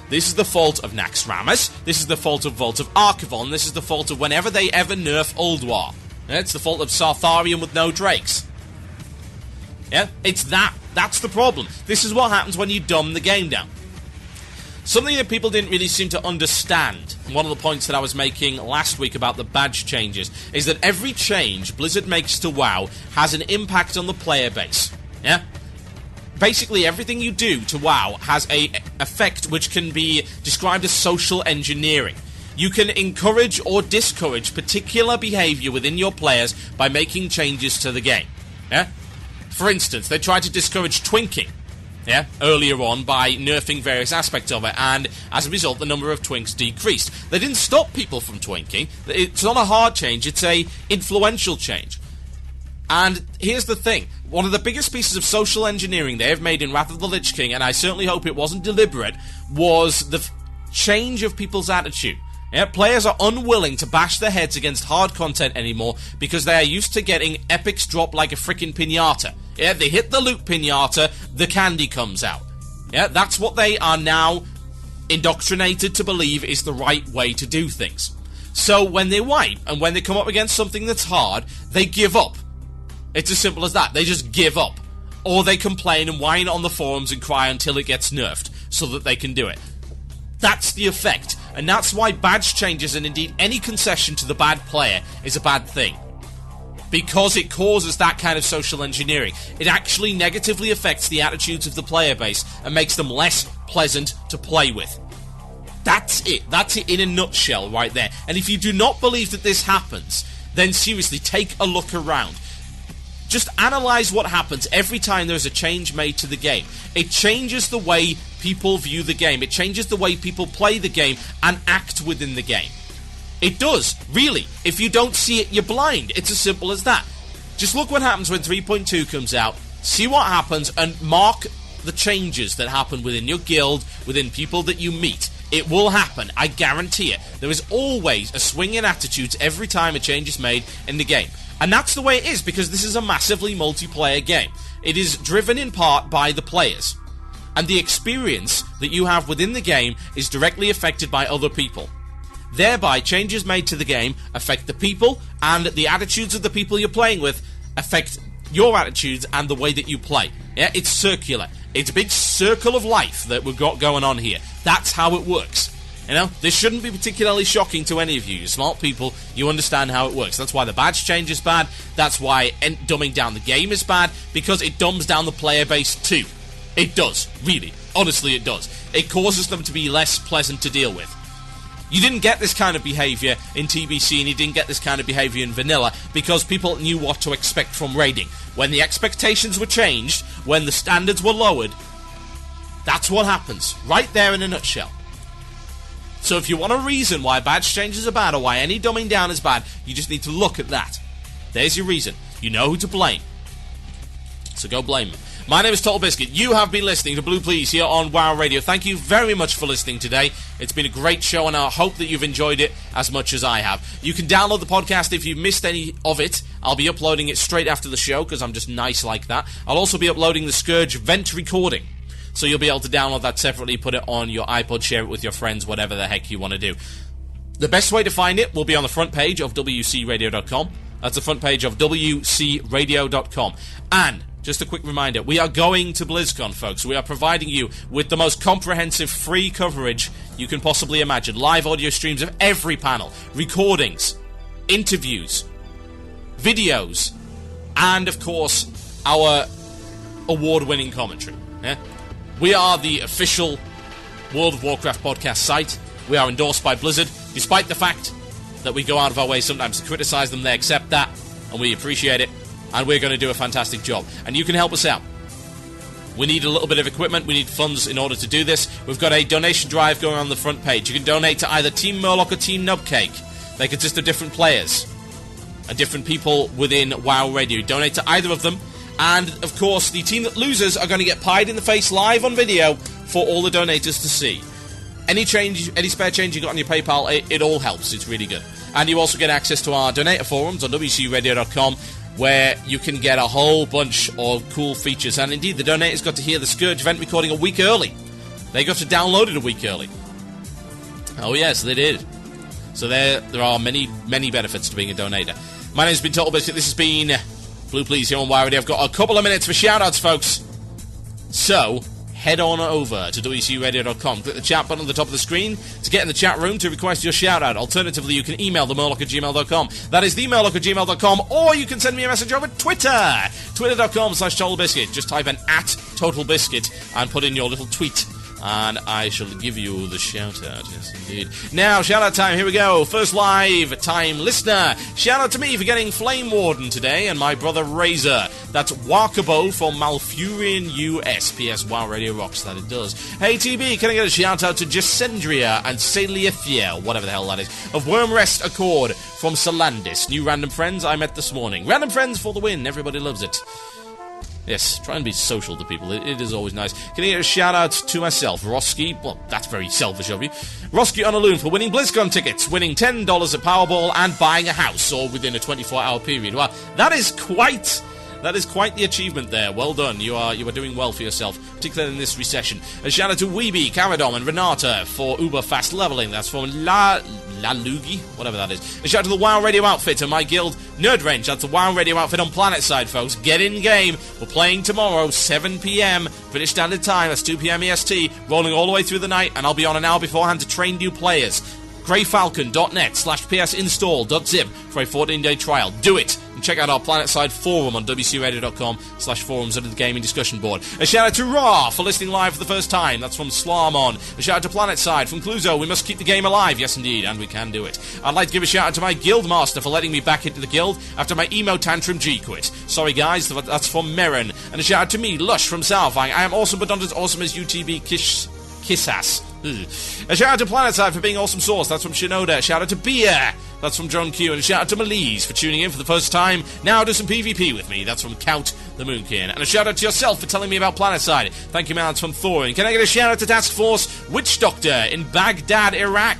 This is the fault of Naxxramas. This is the fault of Vault of Archivon. This is the fault of whenever they ever nerf Ulduar. It's the fault of Sartharion with no Drakes. Yeah? It's that. That's the problem. This is what happens when you dumb the game down. Something that people didn't really seem to understand, one of the points that I was making last week about the badge changes, is that every change Blizzard makes to WoW has an impact on the player base. Yeah? Basically, everything you do to WoW has an effect which can be described as social engineering. You can encourage or discourage particular behavior within your players by making changes to the game. Yeah? For instance, they tried to discourage twinking. Yeah, earlier on by nerfing various aspects of it, and as a result the number of twinks decreased. They didn't stop people from twinking. It's not a hard change, it's a influential change. And here's the thing, one of the biggest pieces of social engineering they have made in Wrath of the Lich King, and I certainly hope it wasn't deliberate, was the change of people's attitude. Yeah, players are unwilling to bash their heads against hard content anymore because they are used to getting epics drop like a frickin' piñata. Yeah, they hit the loot piñata, the candy comes out. Yeah, that's what they are now indoctrinated to believe is the right way to do things. So when they wipe, and when they come up against something that's hard, they give up. It's as simple as that. They just give up. Or they complain and whine on the forums and cry until it gets nerfed, so that they can do it. That's the effect. And that's why badge changes, and indeed any concession to the bad player, is a bad thing. Because it causes that kind of social engineering. It actually negatively affects the attitudes of the player base and makes them less pleasant to play with. That's it. That's it in a nutshell right there. And if you do not believe that this happens, then seriously, take a look around. Just analyze what happens every time there's a change made to the game. It changes the way people view the game. It changes the way people play the game and act within the game. It does, really. If you don't see it, you're blind. It's as simple as that. Just look what happens when 3.2 comes out, see what happens, and mark the changes that happen within your guild, within people that you meet. It will happen, I guarantee it. There is always a swing in attitudes every time a change is made in the game. And that's the way it is, because this is a massively multiplayer game. It is driven in part by the players. And the experience that you have within the game is directly affected by other people. Thereby, changes made to the game affect the people, and the attitudes of the people you're playing with affect your attitudes and the way that you play. Yeah, it's circular. It's a big circle of life that we've got going on here. That's how it works. You know, this shouldn't be particularly shocking to any of you. You're smart people, you understand how it works. That's why the badge change is bad. That's why dumbing down the game is bad, because it dumbs down the player base too. It does, really. Honestly, it does. It causes them to be less pleasant to deal with. You didn't get this kind of behaviour in TBC, and you didn't get this kind of behaviour in Vanilla, because people knew what to expect from raiding. When the expectations were changed, when the standards were lowered, that's what happens. Right there in a nutshell. So if you want a reason why badge changes are bad, or why any dumbing down is bad, you just need to look at that. There's your reason. You know who to blame. So go blame them. My name is TotalBiscuit. You have been listening to Blue Plz here on WoW Radio. Thank you very much for listening today. It's been a great show, and I hope that you've enjoyed it as much as I have. You can download the podcast if you've missed any of it. I'll be uploading it straight after the show, because I'm just nice like that. I'll also be uploading the Scourge Vent Recording, so you'll be able to download that separately, put it on your iPod, share it with your friends, whatever the heck you want to do. The best way to find it will be on the front page of WCRadio.com. That's the front page of WCRadio.com. And just a quick reminder, we are going to BlizzCon, folks. We are providing you with the most comprehensive free coverage you can possibly imagine. Live audio streams of every panel, recordings, interviews, videos, and, of course, our award-winning commentary. Yeah? We are the official World of Warcraft podcast site. We are endorsed by Blizzard, despite the fact that we go out of our way sometimes to criticize them. They accept that, and we appreciate it. And we're going to do a fantastic job. And you can help us out. We need a little bit of equipment. We need funds in order to do this. We've got a donation drive going on the front page. You can donate to either Team Murloc or Team Nubcake. They consist of different players and different people within WoW Radio. Donate to either of them. And, of course, the team that loses are going to get pied in the face live on video for all the donators to see. Any change, any spare change you got on your PayPal, it all helps. It's really good. And you also get access to our donator forums on WCRadio.com, where you can get a whole bunch of cool features. And indeed, the donators got to hear the Scourge Vent recording a week early. They got to download it a week early. Oh yes, they did. So there are many, many benefits to being a donator. My name's been TotalBiscuit. This has been Blue Plz here on WoW Radio. I've got a couple of minutes for shout-outs, folks. So head on over to WCRadio.com. Click the chat button at the top of the screen to get in the chat room to request your shout-out. Alternatively, you can email themurloc@gmail.com. That is themurloc@gmail.com, or you can send me a message over Twitter. Twitter.com/TotalBiscuit. Just type an @TotalBiscuit and put in your little tweet, and I shall give you the shout-out. Yes, indeed. Now, shout-out time. Here we go. First live time listener. Shout-out to me for getting Flame Warden today, and my brother Razor. That's Wakabo from Malfurion US. P.S. WoW Radio rocks, that it does. Hey, TB, can I get a shout-out to Jacendria and Salifia, whatever the hell that is, of Wormrest Accord from Salandis. New random friends I met this morning. Random friends for the win. Everybody loves it. Yes, try and be social to people. It is always nice. Can I get a shout-out to myself, Roski? Well, that's very selfish of you. Roski on a loon for winning BlizzCon tickets, winning $10 at Powerball, and buying a house, all within a 24-hour period. Well, that is quite the achievement there. Well done. You are doing well for yourself, particularly in this recession. A shout-out to Weeby, Caradom, and Renata for uber fast leveling. That's from La Lugi, whatever that is. A shout-out to the WoW Radio outfit and my guild, Nerd Wrench. That's the WoW Radio outfit on Planetside, folks. Get in game. We're playing tomorrow, 7 p.m. British Standard Time. That's 2 p.m. EST. Rolling all the way through the night, and I'll be on an hour beforehand to train new players. greyfalcon.net/psinstall.zip for a 14-day trial. Do it! And check out our Planetside forum on WCRadio.com/forums under the gaming discussion board. A shout out to Raw for listening live for the first time. That's from Slarmon. A shout out to Planetside from Cluzo. We must keep the game alive. Yes, indeed, and we can do it. I'd like to give a shout out to my guild master for letting me back into the guild after my emo tantrum G-quit. Sorry, guys, that's from Merrin. And a shout out to me, Lush from Salfang. I am awesome, but not as awesome as UTB Kissass. A shout out to Planetside for being awesome sauce. That's from Shinoda. A shout out to Beer. That's from John Q. And a shout out to Melise for tuning in for the first time. Now do some PvP with me. That's from Count the Moonkin. And a shout out to yourself for telling me about Planetside. Thank you, man. That's from Thorin. Can I get a shout out to Task Force Witch Doctor in Baghdad, Iraq?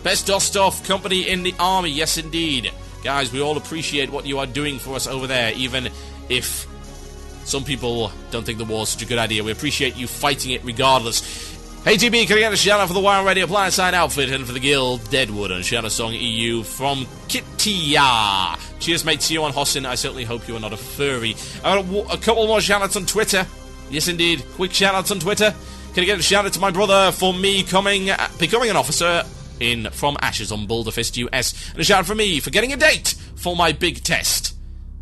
Best Dostov company in the army. Yes, indeed. Guys, we all appreciate what you are doing for us over there, even if some people don't think the war is such a good idea. We appreciate you fighting it regardless. Hey TB, can I get a shout out for the WoW Radio Planetside outfit and for the guild Deadwood and shout out song EU from Kittia. Cheers, mate. See you on Hossin. I certainly hope you are not a furry. I got a couple more shout outs on Twitter. Yes, indeed. Quick shout outs on Twitter. Can I get a shout out to my brother for me becoming an officer from Ashes on Boulder Fist US, and a shout out for me for getting a date for my big test.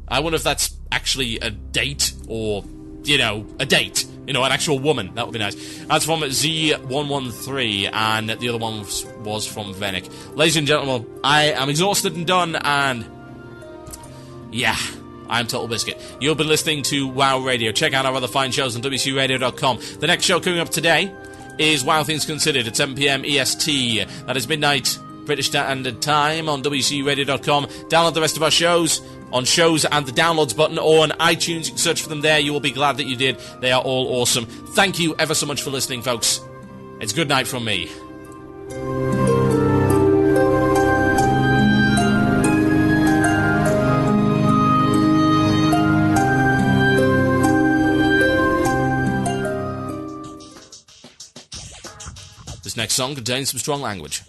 I wonder if that's actually a date or, a date. You know, an actual woman. That would be nice. That's from Z113, and the other one was from Venick. Ladies and gentlemen, I am exhausted and done, and yeah, I'm TotalBiscuit. You've been listening to WoW Radio. Check out our other fine shows on WCRadio.com. The next show coming up today is WoW Things Considered at 7 PM EST. That is midnight British Standard Time on WCRadio.com. Download the rest of our shows on shows and the downloads button, or on iTunes. You can search for them there. You will be glad that you did. They are all awesome. Thank you ever so much for listening, folks. It's good night from me. This next song contains some strong language.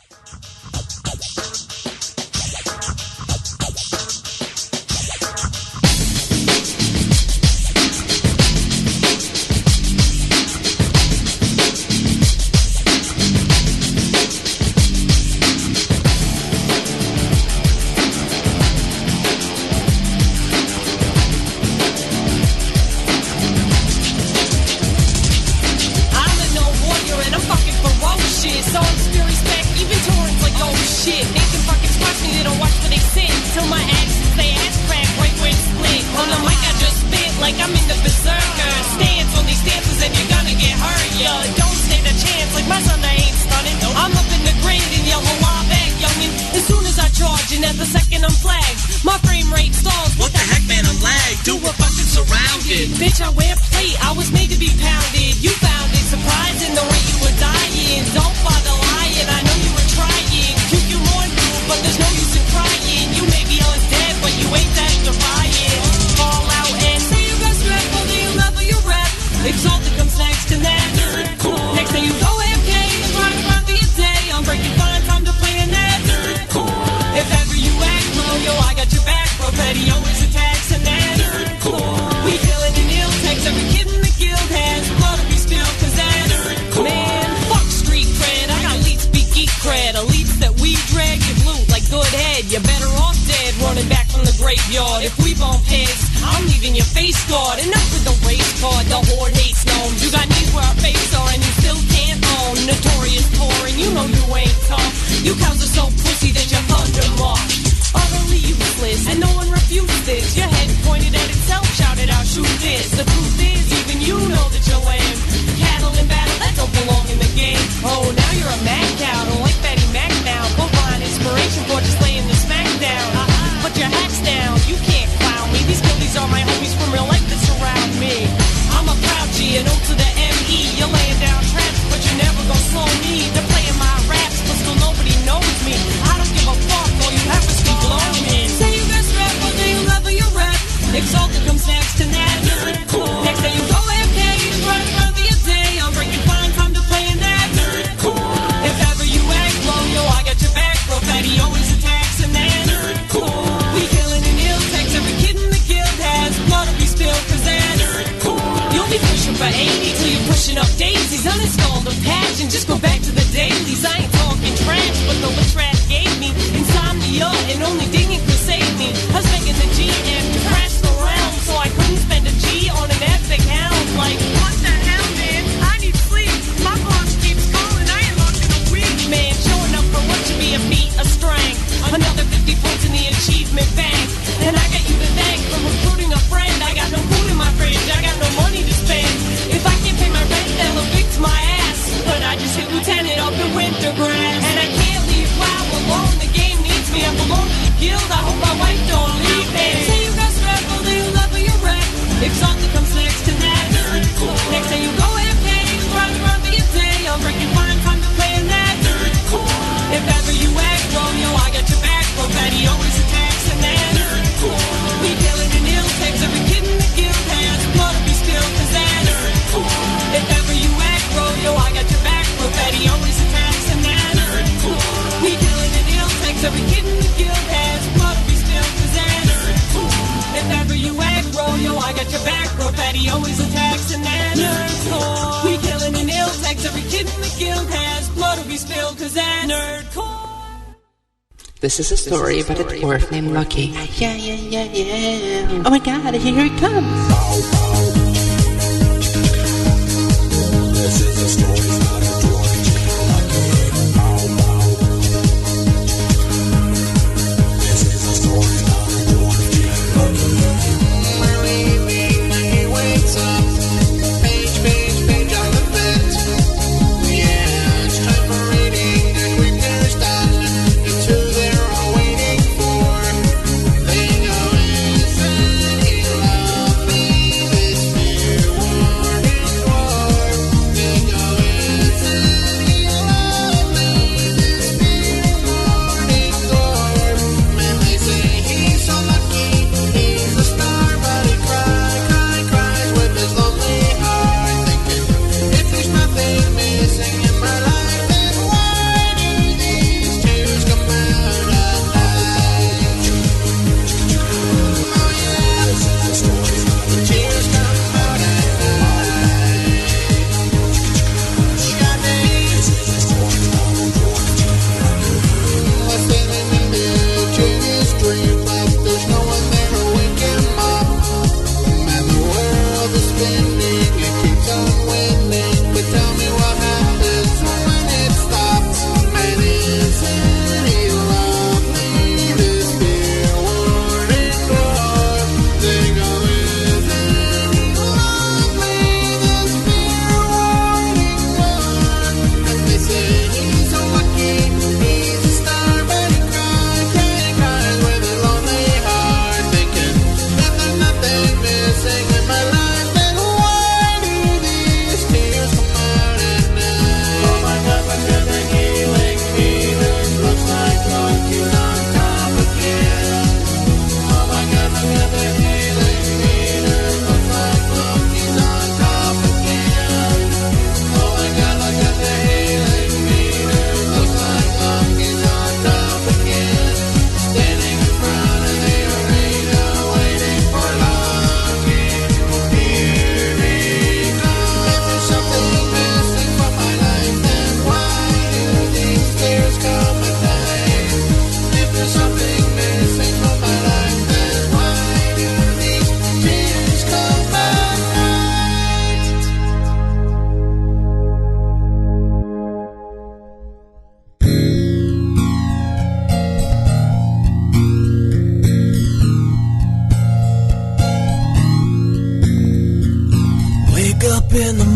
This is a story about a dwarf named Lucky. Yeah. Oh my god, here he comes.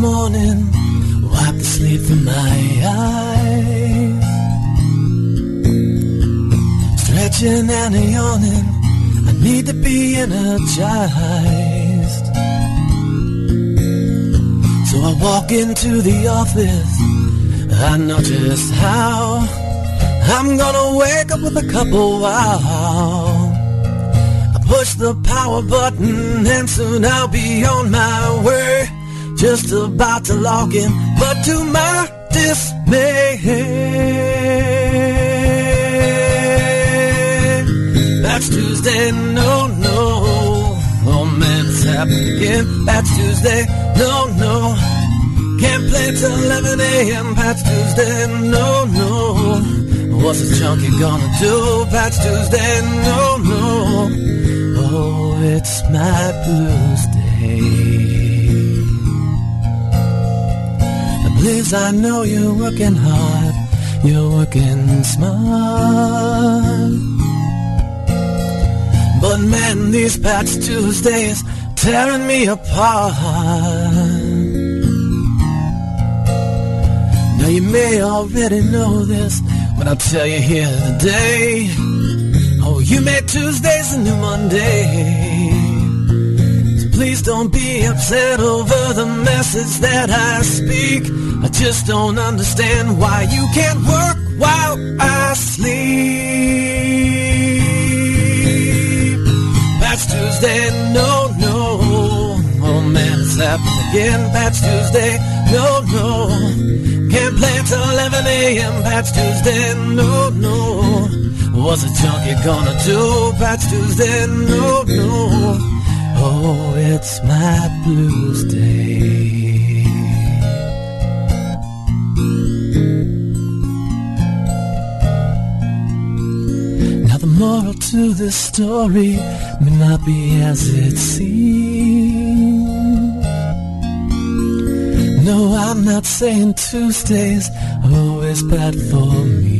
morning, wipe the sleep from my eyes. Stretching and yawning, I need to be energized. So I walk into the office, I know just how I'm gonna wake up with a cup of wow. I push the power button and soon I'll be on my way. Just about to log in, but to my dismay, that's Tuesday, no, no. Oh man, it's happening again. That's Tuesday, no, no. Can't play till 11 a.m. That's Tuesday, no, no. What's this junkie gonna do? That's Tuesday, no, no. Oh, it's my blues day. Please, I know you're working hard, you're working smart. But man, these past Tuesdays tearing me apart. Now you may already know this, but I'll tell you here today. Oh, you made Tuesdays a new Monday. So please don't be upset over the message that I speak. I just don't understand why you can't work while I sleep. That's Tuesday, no, no. Oh man, it's happening again. That's Tuesday, no, no. Can't play till 11 a.m. That's Tuesday, no, no. What's a junkie gonna do? That's Tuesday, no, no. Oh, it's my blues day. The moral to this story may not be as it seems. No, I'm not saying Tuesday's always bad for me.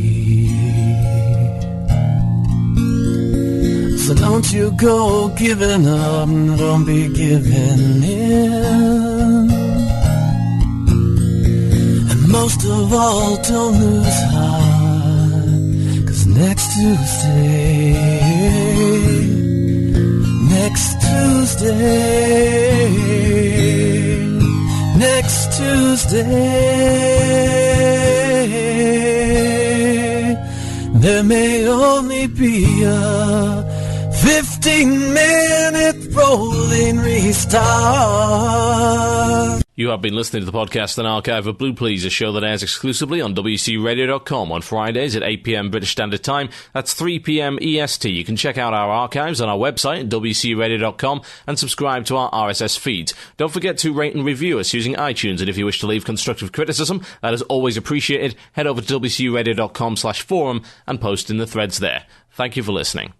So don't you go giving up, don't be giving in. And most of all, don't lose heart, 'cause next Tuesday, next Tuesday, there may only be a 15-minute rolling restart. You have been listening to the podcast and archive of Blue Plz, a show that airs exclusively on WCRadio.com on Fridays at 8 p.m. British Standard Time. That's 3 p.m. EST. You can check out our archives on our website at WCRadio.com and subscribe to our RSS feeds. Don't forget to rate and review us using iTunes, and if you wish to leave constructive criticism, that is always appreciated. Head over to WCRadio.com/forum and post in the threads there. Thank you for listening.